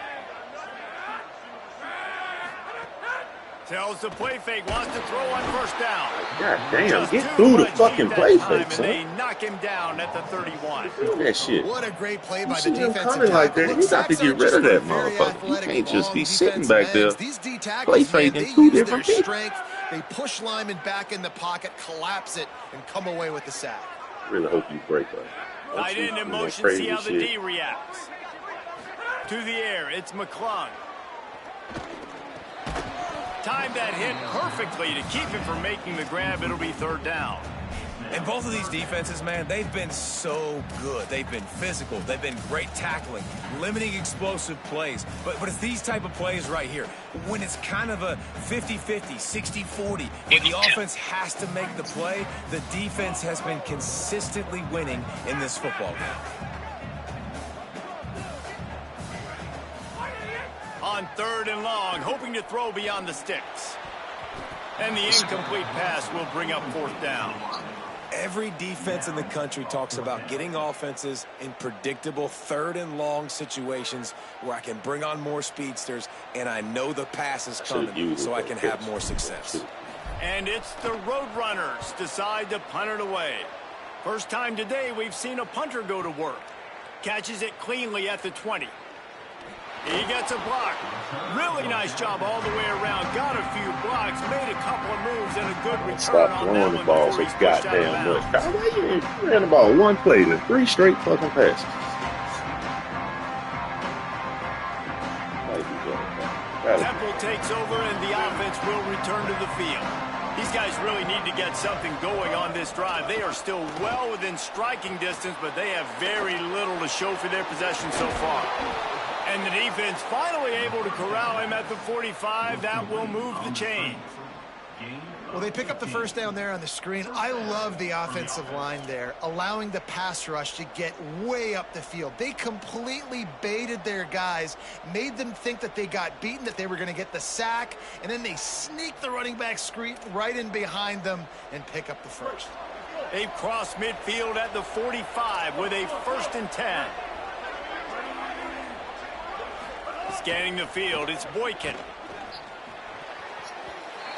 S1: Tells the play fake, wants to throw on first down.
S3: God damn, get through the fucking play fake, son.
S1: They knock him down at the 31.
S3: Do that shit.
S5: What a great play by the
S3: see him
S5: defensive
S3: coming like that,
S5: tackle.
S3: you got to get rid of that motherfucker. You can't just be sitting back there play faking two different people.
S5: They push linemen back in the pocket, collapse it, and come away with the sack.
S3: Really hope you break that.
S1: Tight end in motion, see how the D reacts. To the air, it's McClung. Timed that hit perfectly to keep him from making the grab. It'll be third down.
S4: And both of these defenses, man, they've been so good. They've been physical. They've been great tackling, limiting explosive plays. But it's these type of plays right here. When it's kind of a 50-50, 60-40, when the offense has to make the play, the defense has been consistently winning in this football game.
S1: On third and long, hoping to throw beyond the sticks. And the incomplete pass will bring up fourth down.
S4: Every defense in the country talks about getting offenses in predictable third and long situations where I can bring on more speedsters and I know the pass is coming so I can have more success.
S1: And it's the Roadrunners decide to punt it away. First time today we've seen a punter go to work. Catches it cleanly at the 20. He gets a block. Really nice job all the way around. Got a few blocks, made a couple of moves, and a good return
S3: Stop
S1: on
S3: throwing
S1: that
S3: the ball so goddamn much. Why you ran the ball one play to 3 straight fucking passes?
S1: Temple takes over, and the offense will return to the field. These guys really need to get something going on this drive. They are still well within striking distance, but they have very little to show for their possession so far. And the defense finally able to corral him at the 45. That will move the chains.
S5: Well, they pick up the first down there on the screen. I love the offensive line there, allowing the pass rush to get way up the field. They completely baited their guys, made them think that they got beaten, that they were going to get the sack, and then they sneak the running back screen right in behind them and pick up the first.
S1: They've crossed midfield at the 45 with a 1st and 10. Scanning the field, it's Boykin.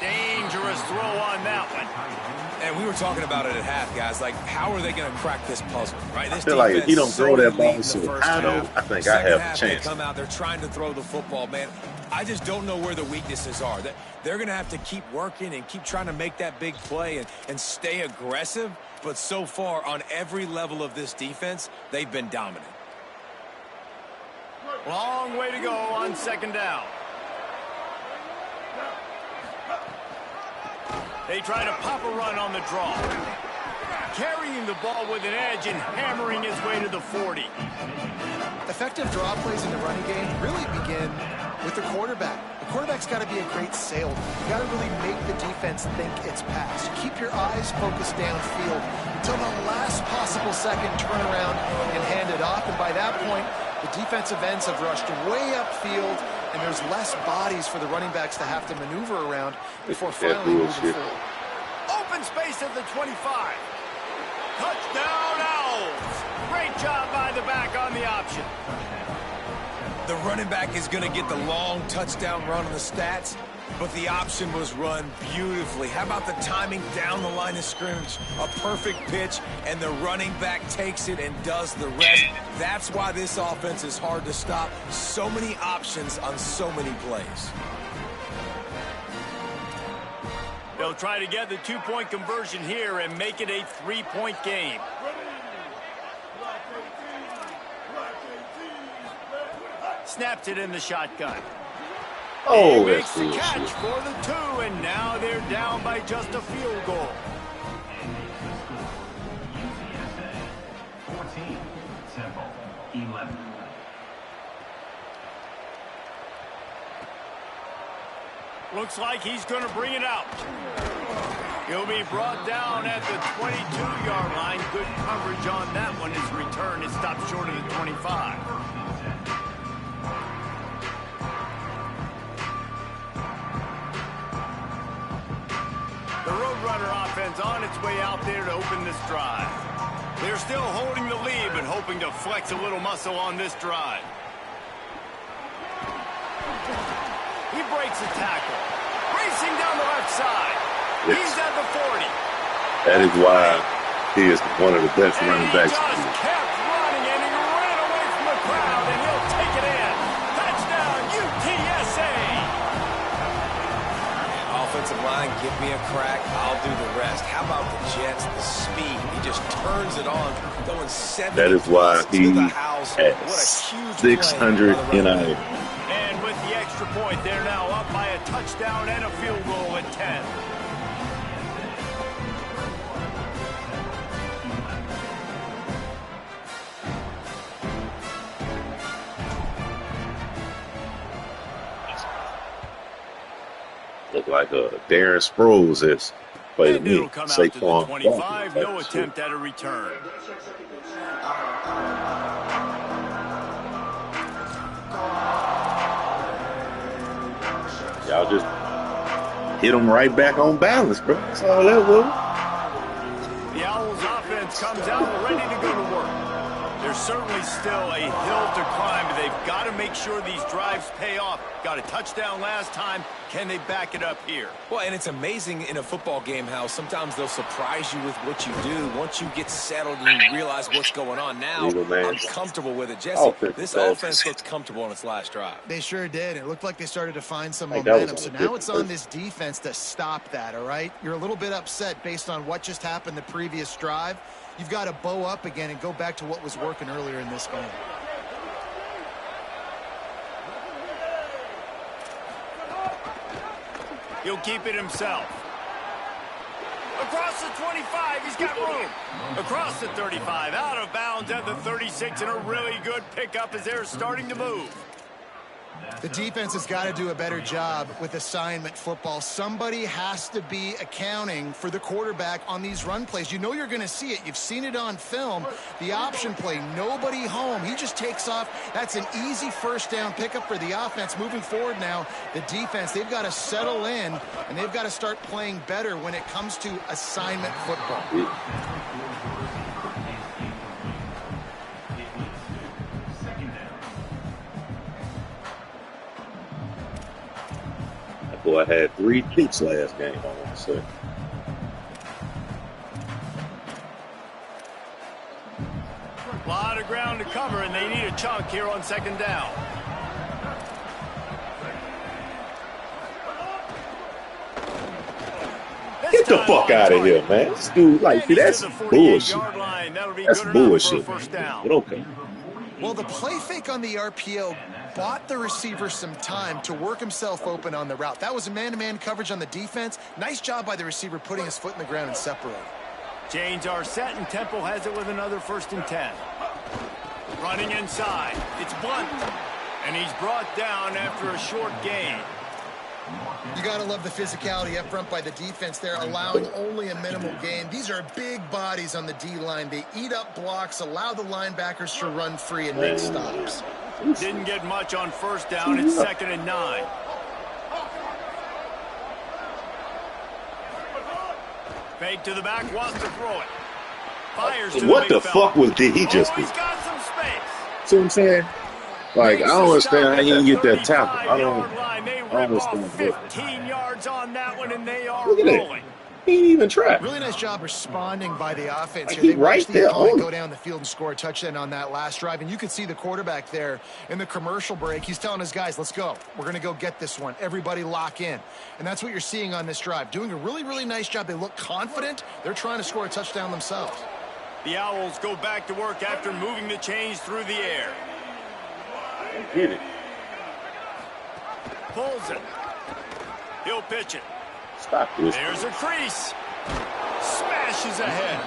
S1: Dangerous throw on that one.
S4: And we were talking about it at half, guys. Like, how are they going to crack this puzzle, right? This
S3: I feel like if he don't throw that ball
S4: so
S3: high, though, I think I have a chance.
S4: They come out, they're trying to throw the football, man. I just don't know where the weaknesses are. They're going to have to keep working and keep trying to make that big play and stay aggressive. But so far, on every level of this defense, they've been dominant.
S1: Long way to go on second down. They try to pop a run on the draw. Carrying the ball with an edge and hammering his way to the 40.
S5: Effective draw plays in the running game really begin with the quarterback. The quarterback's got to be a great salesman. You got to really make the defense think it's pass. Keep your eyes focused downfield until the last possible second, turn around and hand it off. And by that point, the defensive ends have rushed way upfield, and there's less bodies for the running backs to have to maneuver around before finally moving forward.
S1: Open space at the 25. Touchdown, Owls. Great job by the back on the option.
S4: The running back is going to get the long touchdown run on the stats, but the option was run beautifully. How about the timing down the line of scrimmage? A perfect pitch, and the running back takes it and does the rest. That's why this offense is hard to stop. So many options on so many plays.
S1: They'll try to get the 2-point conversion here and make it a 3-point game. Snaps it in the shotgun.
S3: Oh,
S1: he
S3: that's
S1: makes the catch
S3: bullshit.
S1: for the 2, and now they're down by just a field goal.
S7: 14, Temple, 11.
S1: Looks like he's going to bring it out. He'll be brought down at the 22-yard line. Good coverage on that one. His return is stopped short of the 25. The Roadrunner offense on its way out there to open this drive. They're still holding the lead, but hoping to flex a little muscle on this drive. He breaks a tackle. Racing down the left side.
S3: Yes.
S1: He's at the 40.
S3: That is why he is one of the best running backs.
S1: He just kept running, and he ran away from the crowd, and he'll take it in. Touchdown, UTSA.
S4: Offensive line, give me a crack. I'll do the rest. How about the Jets? The speed. He just turns it on, going 70.
S3: That is why he
S4: has
S3: 600 NIL.
S1: And with the extra point, they're now up by a touchdown and a field goal at 10.
S3: Look like Darren Sproles has played me.
S1: Saquon 25, no attempt at a return.
S3: Y'all just hit him right back on balance, bro. That's all that was.
S1: The Owls offense comes out ready to go to work. There's certainly still a hill to climb, but they've got to make sure these drives pay off. Got a touchdown last time. Can they back it up here?
S4: Well, and it's amazing in a football game how sometimes they'll surprise you with what you do. Once you get settled and you realize what's going on now, I'm comfortable with it. Jesse, this offense looked comfortable on its last drive.
S5: They sure did. It looked like they started to find some momentum. So now it's on this defense to stop that, all right? You're a little bit upset based on what just happened the previous drive. You've got to bow up again and go back to what was working earlier in this game.
S1: He'll keep it himself. Across the 25, he's got room. Across the 35, out of bounds at the 36, and a really good pickup as they're starting to move.
S5: The defense has got to do a better job with assignment football. Somebody has to be accounting for the quarterback on these run plays. You know you're going to see it. You've seen it on film. The option play, nobody home. He just takes off. That's an easy first down pickup for the offense. Moving forward now, the defense, they've got to settle in, and they've got to start playing better when it comes to assignment football.
S3: Boy, I had 3 picks last game, I want to say.
S1: A lot of ground to cover, and they need a chunk here on second down.
S3: Get the fuck out of here, man. This dude, like, that's bullshit. That's bullshit. But okay.
S5: Well, the play fake on the RPO bought the receiver some time to work himself open on the route. That was a man-to-man coverage on the defense. Nice job by the receiver putting his foot in the ground and separating.
S1: Chains are set, and Temple has it with another 1st and 10. Running inside. It's Blunt. And he's brought down after a short gain.
S5: You got to love the physicality up front by the defense there, allowing only a minimal gain. These are big bodies on the D-line. They eat up blocks, allow the linebackers to run free and make stops.
S1: Didn't get much on 1st down. It's 2nd and 9. Fake to the back, wants to throw it. Fires to
S3: what the fuck did he just do?
S1: He's got some space.
S3: See what I'm saying? Like, I don't understand how he didn't get that tackle. I don't understand.
S1: 15 yards on that one, and they are
S3: rolling. He didn't even try.
S5: Really nice job responding by the offense here.
S3: He
S5: they
S3: right there on
S5: go down the field and score a touchdown on that last drive. And you could see the quarterback there in the commercial break. He's telling his guys, let's go. We're going to go get this one. Everybody lock in. And that's what you're seeing on this drive. Doing a really, really nice job. They look confident. They're trying to score a touchdown themselves.
S1: The Owls go back to work after moving the chains through the air.
S3: Get it.
S1: Pulls it. He'll pitch it.
S3: Stop this.
S1: There's a crease. Smashes ahead.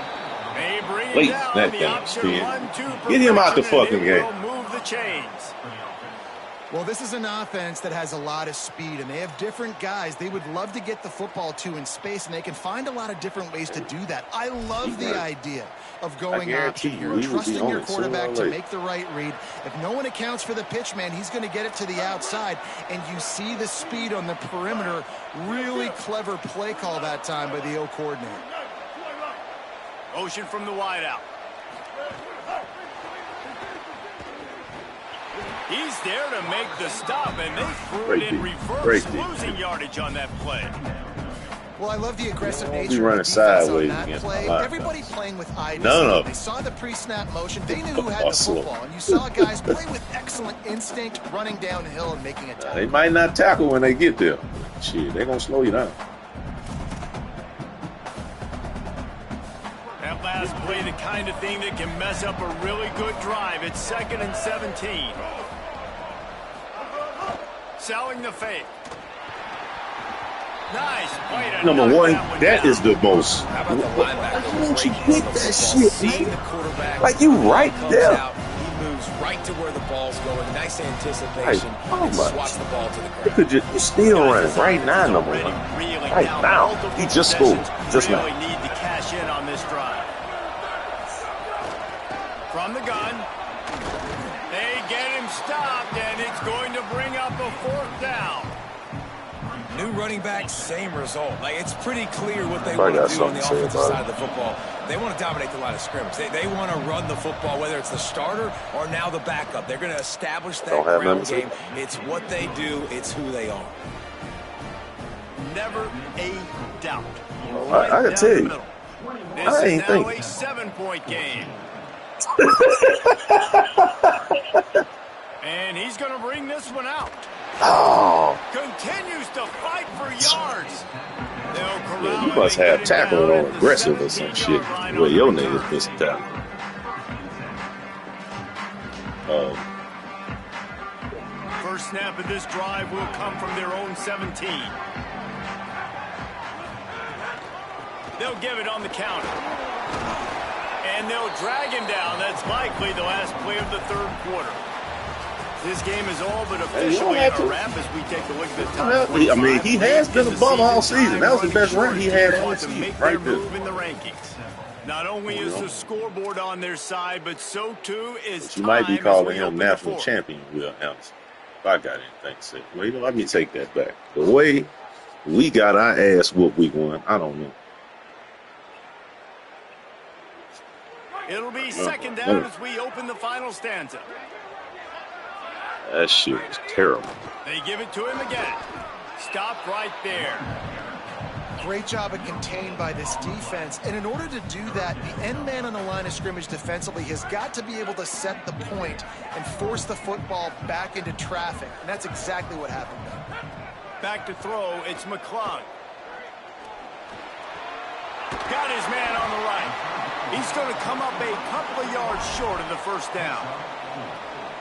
S1: They bring
S3: Wait,
S1: it down.
S3: that
S1: The
S3: thing,
S1: option
S3: Steve.
S1: 1-2
S3: Get him out the
S1: perfection,
S3: fucking
S1: and it
S3: game.
S1: will move the chains.
S5: Well, this is an offense that has a lot of speed, and they have different guys they would love to get the football to in space, and they can find a lot of different ways to do that. I love the idea of going option here, trusting your quarterback to make the right read. If no one accounts for the pitch, man, he's going to get it to the outside, and you see the speed on the perimeter. Really clever play call that time by the O coordinator.
S1: Motion from the wideout. He's there to make the stop, and they threw it in reverse, losing yardage on that play.
S5: Well, I love the aggressive nature
S3: running
S5: of the defense
S3: sideways
S5: on that
S3: against
S5: play.
S3: my
S5: Everybody playing with eye. They saw the pre-snap motion. They knew who had the football, and you saw guys play with excellent instinct, running downhill and making a tackle.
S3: They might not tackle when they get there. Shit, they're gonna slow you down.
S1: That last play, the kind of thing that can mess up a really good drive. It's 2nd and 17. Selling the fake. Nice.
S3: Number one, that is the most.
S4: How about the linebacker?
S3: Why don't you get that shit,
S4: Seeing the
S3: man?
S4: quarterback.
S3: Like you right there.
S4: He moves right to where the ball's going. Nice anticipation.
S3: Oh my.
S4: Swats the ball to the
S3: You could
S4: ground.
S3: just, you still running right now, number one. Right now. He just scored. Just now.
S1: Really need to cash in on this drive. From the gun. They get him stopped, and it's going to bring up a 4th down.
S4: New running back, same result. Like, it's pretty clear what they want to do on the offensive side of the football. They want to dominate the line of scrimmage. They want to run the football, whether it's the starter or now the backup. They're going to establish that ground game. It's what they do. It's who they are.
S1: Never a doubt.
S3: I can tell you.
S1: This is now a 7-point game. And he's going to bring this one out.
S3: Oh.
S1: Continues to fight for yards.
S3: Yeah, you must have tackling on aggressive or some shit. Well, your niggas missing tackle.
S1: First snap of this drive will come from their own 17. They'll give it on the counter. And they'll drag him down. That's likely the last play of the 3rd quarter. This game is all but officially a wrap as we take a look at the top 25.
S3: I mean, he has been a bum all season. That was the best run he had all season. Right there.
S1: In the rankings. Not only is the scoreboard on their side, but so too is
S3: time. You might be calling him national champion, Will Anderson. If I got anything to say. Well, let me take that back. The way we got our ass whooped week 1, I don't know.
S1: It'll be 2nd down as we open the final stanza.
S3: That shit was terrible.
S1: They give it to him again. Stopped right there.
S5: Great job of contained by this defense. And in order to do that, the end man on the line of scrimmage defensively has got to be able to set the point and force the football back into traffic. And that's exactly what happened there.
S1: Back to throw, it's McClung. Got his man on the right. He's going to come up a couple of yards short of the 1st down.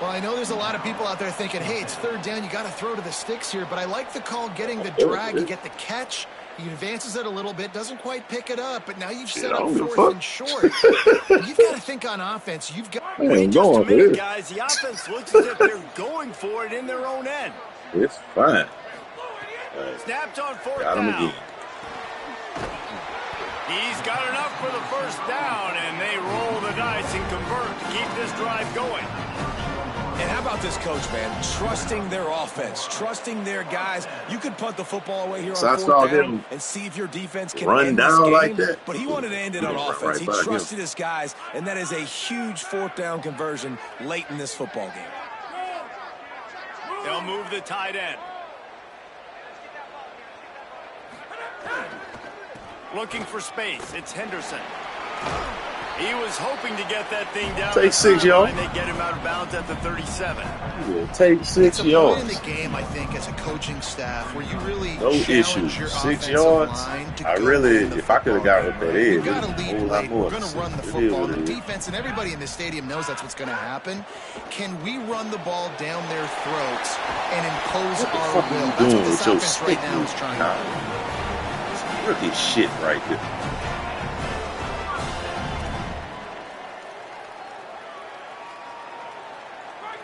S5: Well, I know there's a lot of people out there thinking, hey, it's 3rd down, you got to throw to the sticks here, but I like the call getting the drag, you get the catch, he advances it a little bit, doesn't quite pick it up, but now you've set up 4th and short. You've got to think on offense. You've got
S1: guys, the offense looks as if they're going for it in their own end.
S3: It's fine.
S1: Snapped on 4th
S3: got him
S1: down.
S3: again.
S1: He's got enough for the 1st down, and they roll the dice and convert to keep this drive going.
S4: And how about this coach, man? Trusting their offense, trusting their guys. You could punt the football away here on 4th down and see if your defense can end this game. Like that. But he wanted to end it on offense. He trusted his guys, and that is a huge 4th down conversion late in this football game.
S1: They'll move the tight end. Looking for space. It's Henderson. He was hoping to get that thing down.
S3: Take 6 yards.
S1: They get him out of bounds at the 37.
S3: Yeah, take 6 yards.
S5: It's a point in the game, I think, as a coaching staff, where you really
S3: no issue. 6 yards. I really, if I could have got with that edge,
S5: got to lead late. We're going to run the football. The
S3: is.
S5: defense and everybody in the stadium knows that's what's going to happen. Can we run the ball down their throats and impose our will? That's what this offense right now is trying to do.
S3: It's rookie shit right there.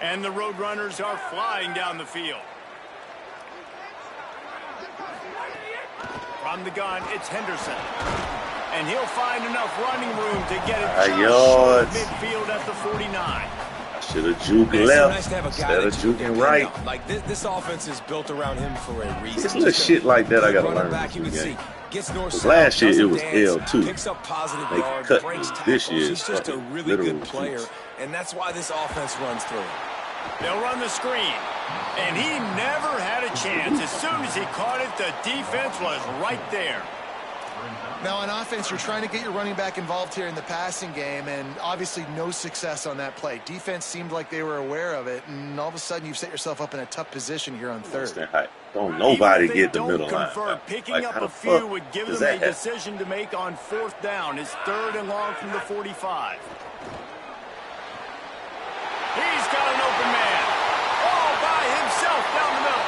S1: And the Roadrunners are flying down the field. From the gun, it's Henderson. And he'll find enough running room to get it
S3: yards.
S1: Midfield at the 49.
S3: I should have juked left instead of juking right.
S4: Like this offense is built around him for a reason.
S3: It's little shit like that I got to learn this game. Last year it was L2.
S4: Picks up positive
S3: They
S4: yards,
S3: cut
S4: breaks
S3: me.
S4: tackles.
S3: This year
S4: He's just a really good player,
S3: juice.
S4: and that's why this offense runs through.
S1: They'll run the screen. And he never had a chance. As soon as he caught it, the defense was right there.
S5: Now, on offense, you're trying to get your running back involved here in the passing game, and obviously no success on that play. Defense seemed like they were aware of it, and all of a sudden you've set yourself up in a tough position here on third.
S3: Don't nobody get the middle line.
S1: Picking up a few would give them a decision to make on 4th down. It's 3rd and long from the 45. He's got an open man. All by himself down the middle.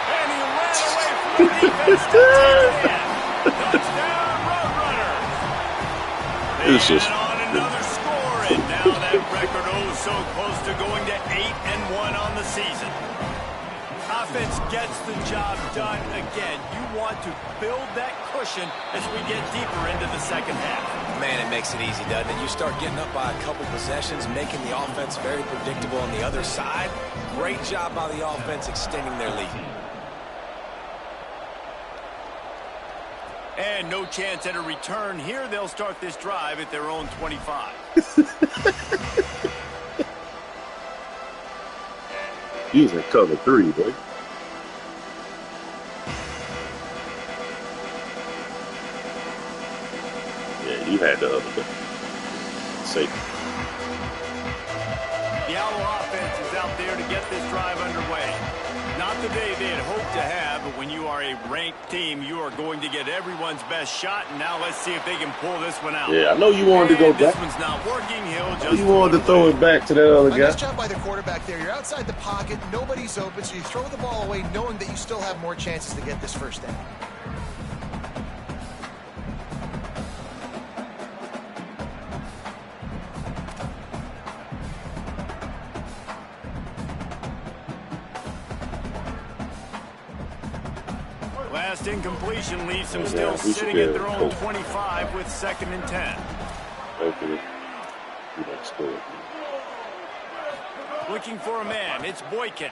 S1: And he ran away from the defense to take it in. Touchdown, Roadrunners.
S3: It's just
S1: on another score, and now that record so close to going to 8-1 on the season. Offense gets the job done again. You want to build that cushion as we get deeper into the second half.
S4: Man, it makes it easy, doesn't it? You start getting up by a couple possessions, making the offense very predictable on the other side. Great job by the offense extending their lead.
S1: And no chance at a return here. They'll start this drive at their own 25.
S3: Using cover 3, boy. Yeah, you had the other one. Safe.
S1: The Owl offense is out there to get this drive underway. Not the day they had hoped to have, but when you are a ranked team, you are going to get everyone's best shot. And now let's see if they can pull this one out.
S3: Yeah, I know you wanted to go back.
S1: This one's not working.
S3: You wanted to throw it back to that other guy.
S5: Nice job by the quarterback there. You're outside the pocket. Nobody's open, so you throw the ball away knowing that you still have more chances to get this first down.
S1: Last incompletion leaves them still sitting at their own 25 with 2nd and 10.
S3: Hopefully, you don't score.
S1: Looking for a man. It's Boykin.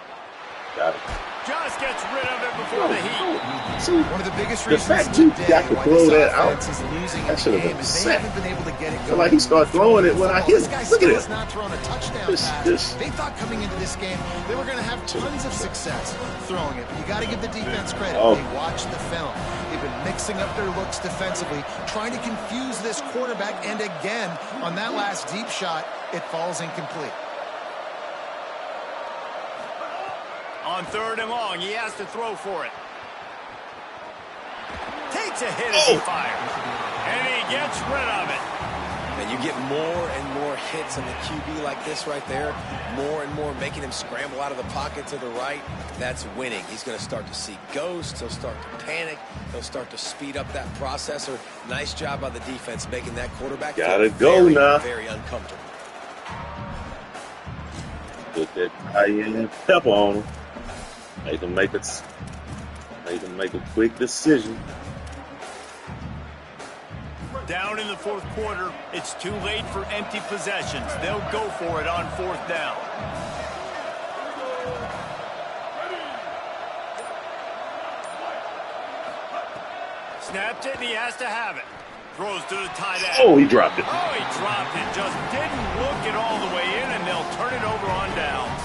S3: Got it.
S1: Just gets rid of it before the heat.
S3: See,
S5: one of the biggest
S3: the
S5: reasons
S3: fact you got to throw that out,
S5: is losing
S3: that should have
S5: game
S3: been
S5: is they
S3: set.
S5: haven't been able to get it
S3: I
S5: going.
S3: feel like he started throwing it when I hit
S5: This
S3: him.
S5: guy
S3: Look at
S5: still
S3: it.
S5: has not thrown a touchdown pass. They thought coming into this game they were going to have tons of success throwing it, but you got to give the defense credit. They watched the film. They've been mixing up their looks defensively, trying to confuse this quarterback, and again, on that last deep shot, it falls incomplete.
S1: On 3rd and long, he has to throw for it. Takes a hit as he fires. And he gets rid of it.
S4: And you get more and more hits on the QB like this right there. More and more making him scramble out of the pocket to the right. That's winning. He's going to start to see ghosts. He'll start to panic. He'll start to speed up that processor. Nice job by the defense making that quarterback
S3: Gotta go now.
S4: Very uncomfortable.
S3: Put that cayenne pepper on him. Make them make a quick decision.
S1: Down in the 4th quarter, it's too late for empty possessions. They'll go for it on 4th down. Snapped it, and he has to have it. Throws to the tight end.
S3: Oh, he dropped it.
S1: Oh, he dropped it. Just didn't look it all the way in, and they'll turn it over on downs.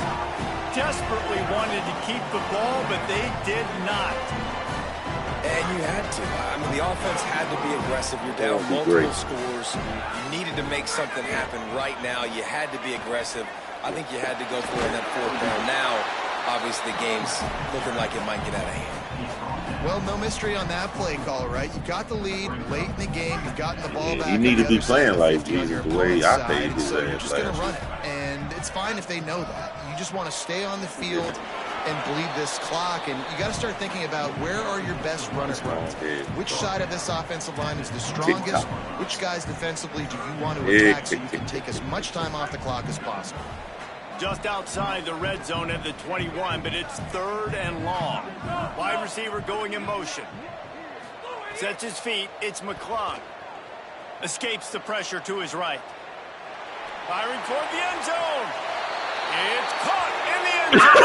S1: Desperately wanted to keep the ball, but they did not.
S4: And you had to. I mean, the offense had to be aggressive. You're down multiple scores. You needed to make something happen right now. You had to be aggressive. I think you had to go for it on that 4th down. Now, obviously, the game's looking like it might get out of hand.
S5: Well, no mystery on that play call, right? You got the lead late in the game. You've gotten the ball back.
S3: You need to be playing like Jesus the way I paid his
S5: so you're just going to run it. And it's fine if they know that. You just want to stay on the field and bleed this clock. And you got to start thinking about where are your best runners running. Which side of this offensive line is the strongest? Which guys defensively do you want to attack so you can take as much time off the clock as possible?
S1: Just outside the red zone at the 21, but it's 3rd and long. Wide receiver going in motion. Sets his feet. It's McClung. Escapes the pressure to his right. Firing toward the end zone. It's caught in the end zone.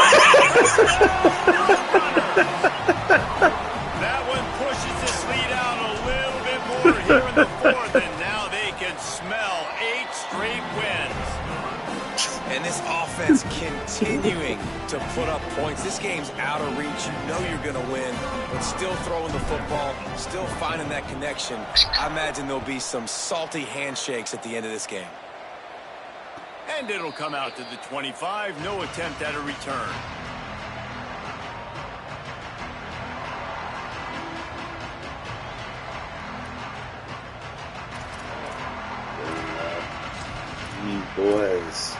S1: That one pushes this lead out a little bit more here in the 4th, and now they can smell 8 straight wins.
S4: And this offense continuing to put up points. This game's out of reach. You know you're going to win, but still throwing the football, still finding that connection. I imagine there'll be some salty handshakes at the end of this game.
S1: And it'll come out to the 25. No attempt at a return.
S3: Boys.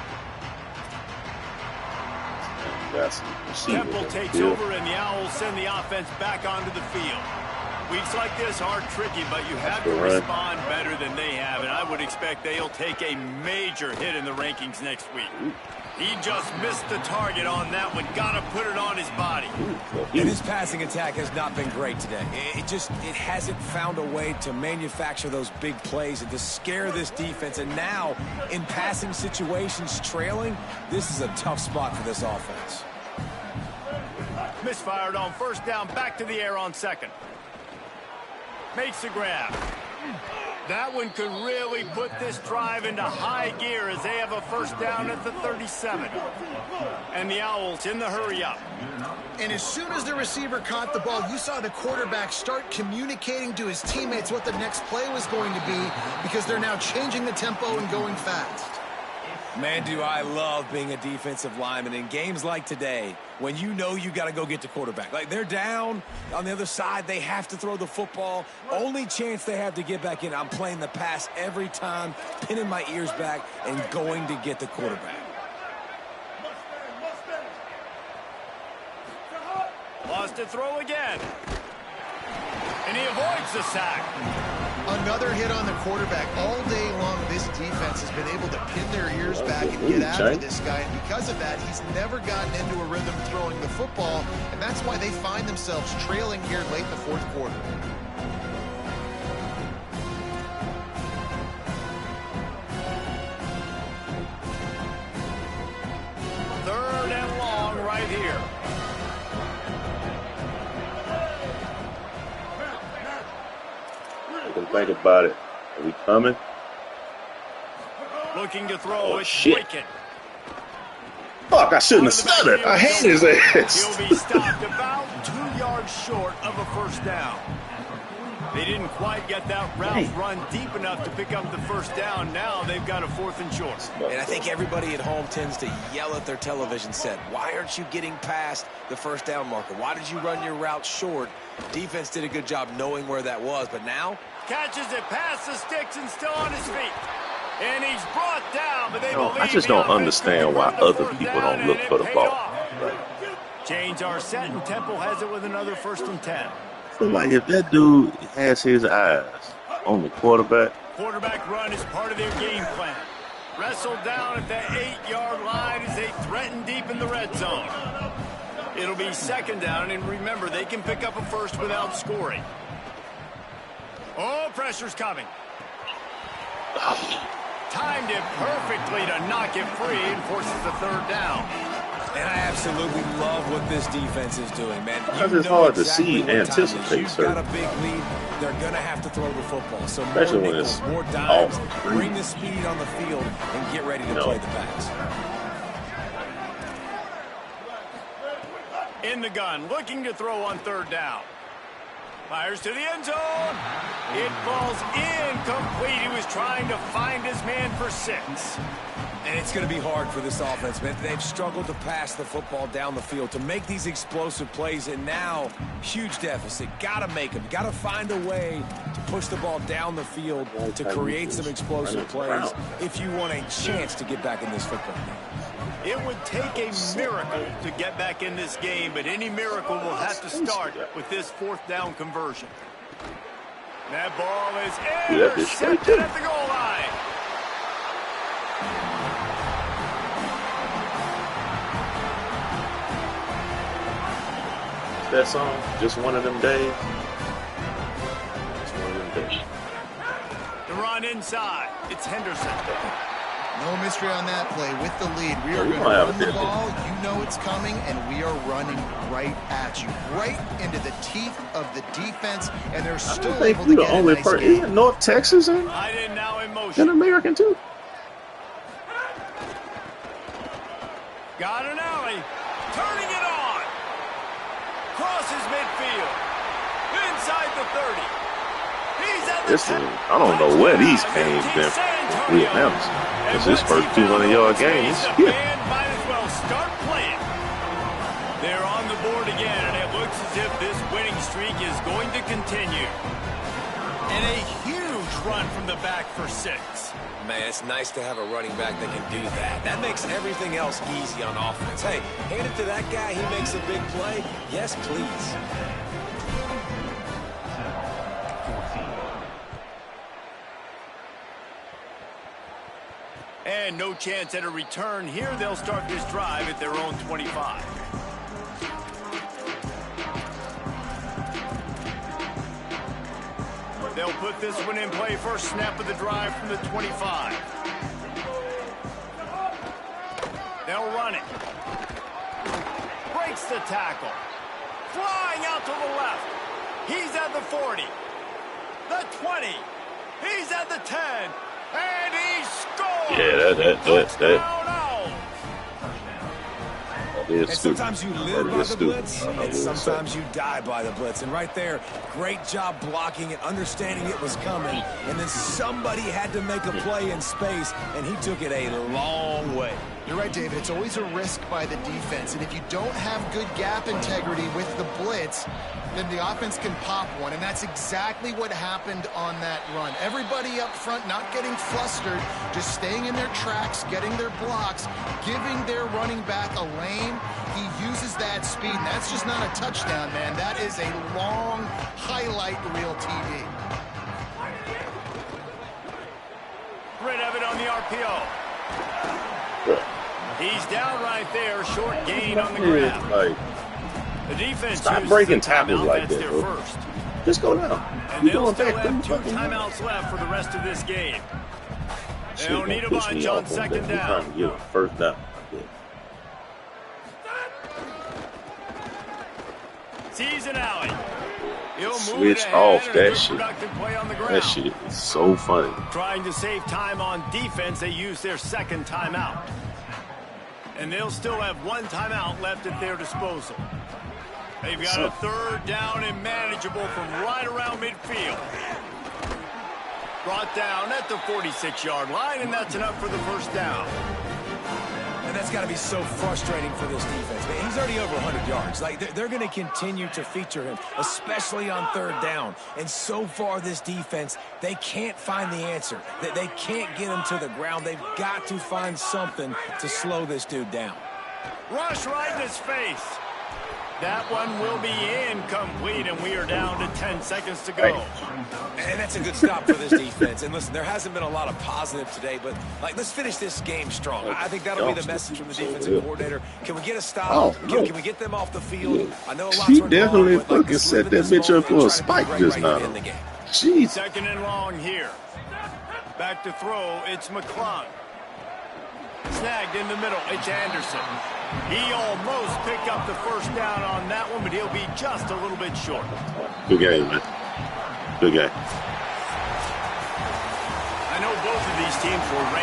S1: Temple takes over, and the Owls send the offense back onto the field. Weeks like this are tricky, but you have to respond better than they have, and I would expect they'll take a major hit in the rankings next week. He just missed the target on that one. Got to put it on his body.
S4: And his passing attack has not been great today. It hasn't found a way to manufacture those big plays and to scare this defense. And now, in passing situations, trailing, this is a tough spot for this offense.
S1: Misfired on 1st down, back to the air on 2nd. Makes the grab. That one could really put this drive into high gear as they have a 1st down at the 37. And the Owls in the hurry up.
S5: And as soon as the receiver caught the ball, you saw the quarterback start communicating to his teammates what the next play was going to be, because they're now changing the tempo and going fast.
S4: Man, do I love being a defensive lineman in games like today when you know you got to go get the quarterback. Like, they're down on the other side. They have to throw the football. Only chance they have to get back in. I'm playing the pass every time, pinning my ears back and going to get the quarterback.
S1: Lost to throw again. And he avoids the sack.
S5: Another hit on the quarterback. All day long, this defense has been able to pin their ears back and get after this guy. And because of that, he's never gotten into a rhythm throwing the football. And that's why they find themselves trailing here late in the 4th quarter.
S1: Third and long right here.
S3: Think about it. Are we coming?
S1: Looking to throw.
S3: Oh,
S1: it's
S3: shit.
S1: Boykin.
S3: Fuck, I shouldn't have stuttered. I hate his ass.
S1: He'll be stopped about 2 yards short of a 1st down. They didn't quite get that route run deep enough to pick up the 1st down. Now they've got a 4th and short.
S4: And I think everybody at home tends to yell at their television set. Why aren't you getting past the 1st down marker? Why did you run your route short? Defense did a good job knowing where that was, but now
S1: catches it past the sticks and still on his feet. And he's brought down, but they believe
S3: I just don't understand why other people don't look for the ball. Right.
S1: Chains are set, and Temple has it with another 1st and 10.
S3: I feel like if that dude has his eyes on the quarterback.
S1: Quarterback run is part of their game plan. Wrestled down at the 8-yard line as they threaten deep in the red zone. It'll be 2nd down, and remember, they can pick up a 1st without scoring. Oh, pressure's coming. Timed it perfectly to knock it free and forces the 3rd down.
S4: And I absolutely love what this defense is doing, man.
S3: It's hard to see and anticipate.
S4: You've got a big lead. They're going to have to throw the football. So
S3: especially
S4: more
S3: when
S4: nickels,
S3: it's
S4: more dimes,
S3: off.
S4: bring the speed on the field, and get ready to play the pass.
S1: In the gun, looking to throw on 3rd down. Fires to the end zone. It falls incomplete. He was trying to find his man for 6.
S4: And it's going to be hard for this offense, man. They've struggled to pass the football down the field, to make these explosive plays, and now, huge deficit. Got to make them. Got to find a way to push the ball down the field to create some explosive plays if you want a chance to get back in this football game.
S1: It would take a miracle to get back in this game, but any miracle will have to start with this 4th down conversion. That ball is intercepted at the goal line.
S3: That song, just one of them days. Just one of them days.
S1: The run inside. It's Henderson.
S5: No mystery on that play with the lead. We are going to run the ball. You know it's coming, and we are running right at you, right into the teeth of the defense, and they're still able to get a nice game.
S3: Isn't North Texas in?
S1: Now in motion.
S3: An American too.
S1: Got an alley. Turning it on. Crosses midfield. Inside the 30. He's at the 10.
S3: I don't know where these games been from Vietnam. It's his first 200-yard game.
S1: Might as well start playing. They're on the board again, and it looks as if this winning streak is going to continue. And a huge run from the back for 6.
S4: Man, it's nice to have a running back that can do that. That makes everything else easy on offense. Hey, hand it to that guy. He makes a big play. Yes, please.
S1: And no chance at a return here. They'll start this drive at their own 25. They'll put this one in play. First snap of the drive from the 25. They'll run it. Breaks the tackle. Flying out to the left. He's at the 40. The 20. He's at the 10. And he scores!
S3: Yeah,
S4: And sometimes you live by the blitz, and sometimes you die by the blitz. And right there, great job blocking it, understanding it was coming. And then somebody had to make a play in space, and he took it a long way.
S5: You're right, David. It's always a risk by the defense. And if you don't have good gap integrity with the blitz, then the offense can pop one. And that's exactly what happened on that run. Everybody up front not getting flustered, just staying in their tracks, getting their blocks, giving their running back a lane. He uses that speed, and that's just not a touchdown, man. That is a long highlight reel TV.
S1: Great of it on the RPO. He's down right there, short gain on the ground. The defense
S3: stop breaking tackles like that,
S1: bro. First.
S3: Just go down.
S1: And they'll still have 2 timeouts left for the rest of this game. They'll need a bunch on 2nd down.
S3: First down.
S1: Sees an alley.
S3: Switch off that shit. That shit is so funny.
S1: Trying to save time on defense, they use their 2nd timeout. And they'll still have 1 timeout left at their disposal. They've got a 3rd down and manageable from right around midfield. Brought down at the 46-yard line, and that's enough for the 1st down.
S4: And that's got to be so frustrating for this defense. Man, he's already over 100 yards. Like, they're going to continue to feature him, especially on 3rd down. And so far, this defense, they can't find the answer. They can't get him to the ground. They've got to find something to slow this dude down.
S1: Rush right in his face. That one will be incomplete, and we are down to 10 seconds to go.
S4: And that's a good stop for this defense. And listen, there hasn't been a lot of positive today, but let's finish this game strong. I think that'll be the message from the defensive coordinator. Can we get a stop? Can we get them off the field? I know a lot's
S3: she definitely fucking set that bitch up for a spike just now. Jeez.
S1: 2nd and long here. Back to throw. It's McClung. Snagged in the middle. It's Anderson. He almost picked up the 1st down on that one, but he'll be just a little bit short.
S3: Good game, man. Good game.
S1: I know both of these teams were ranked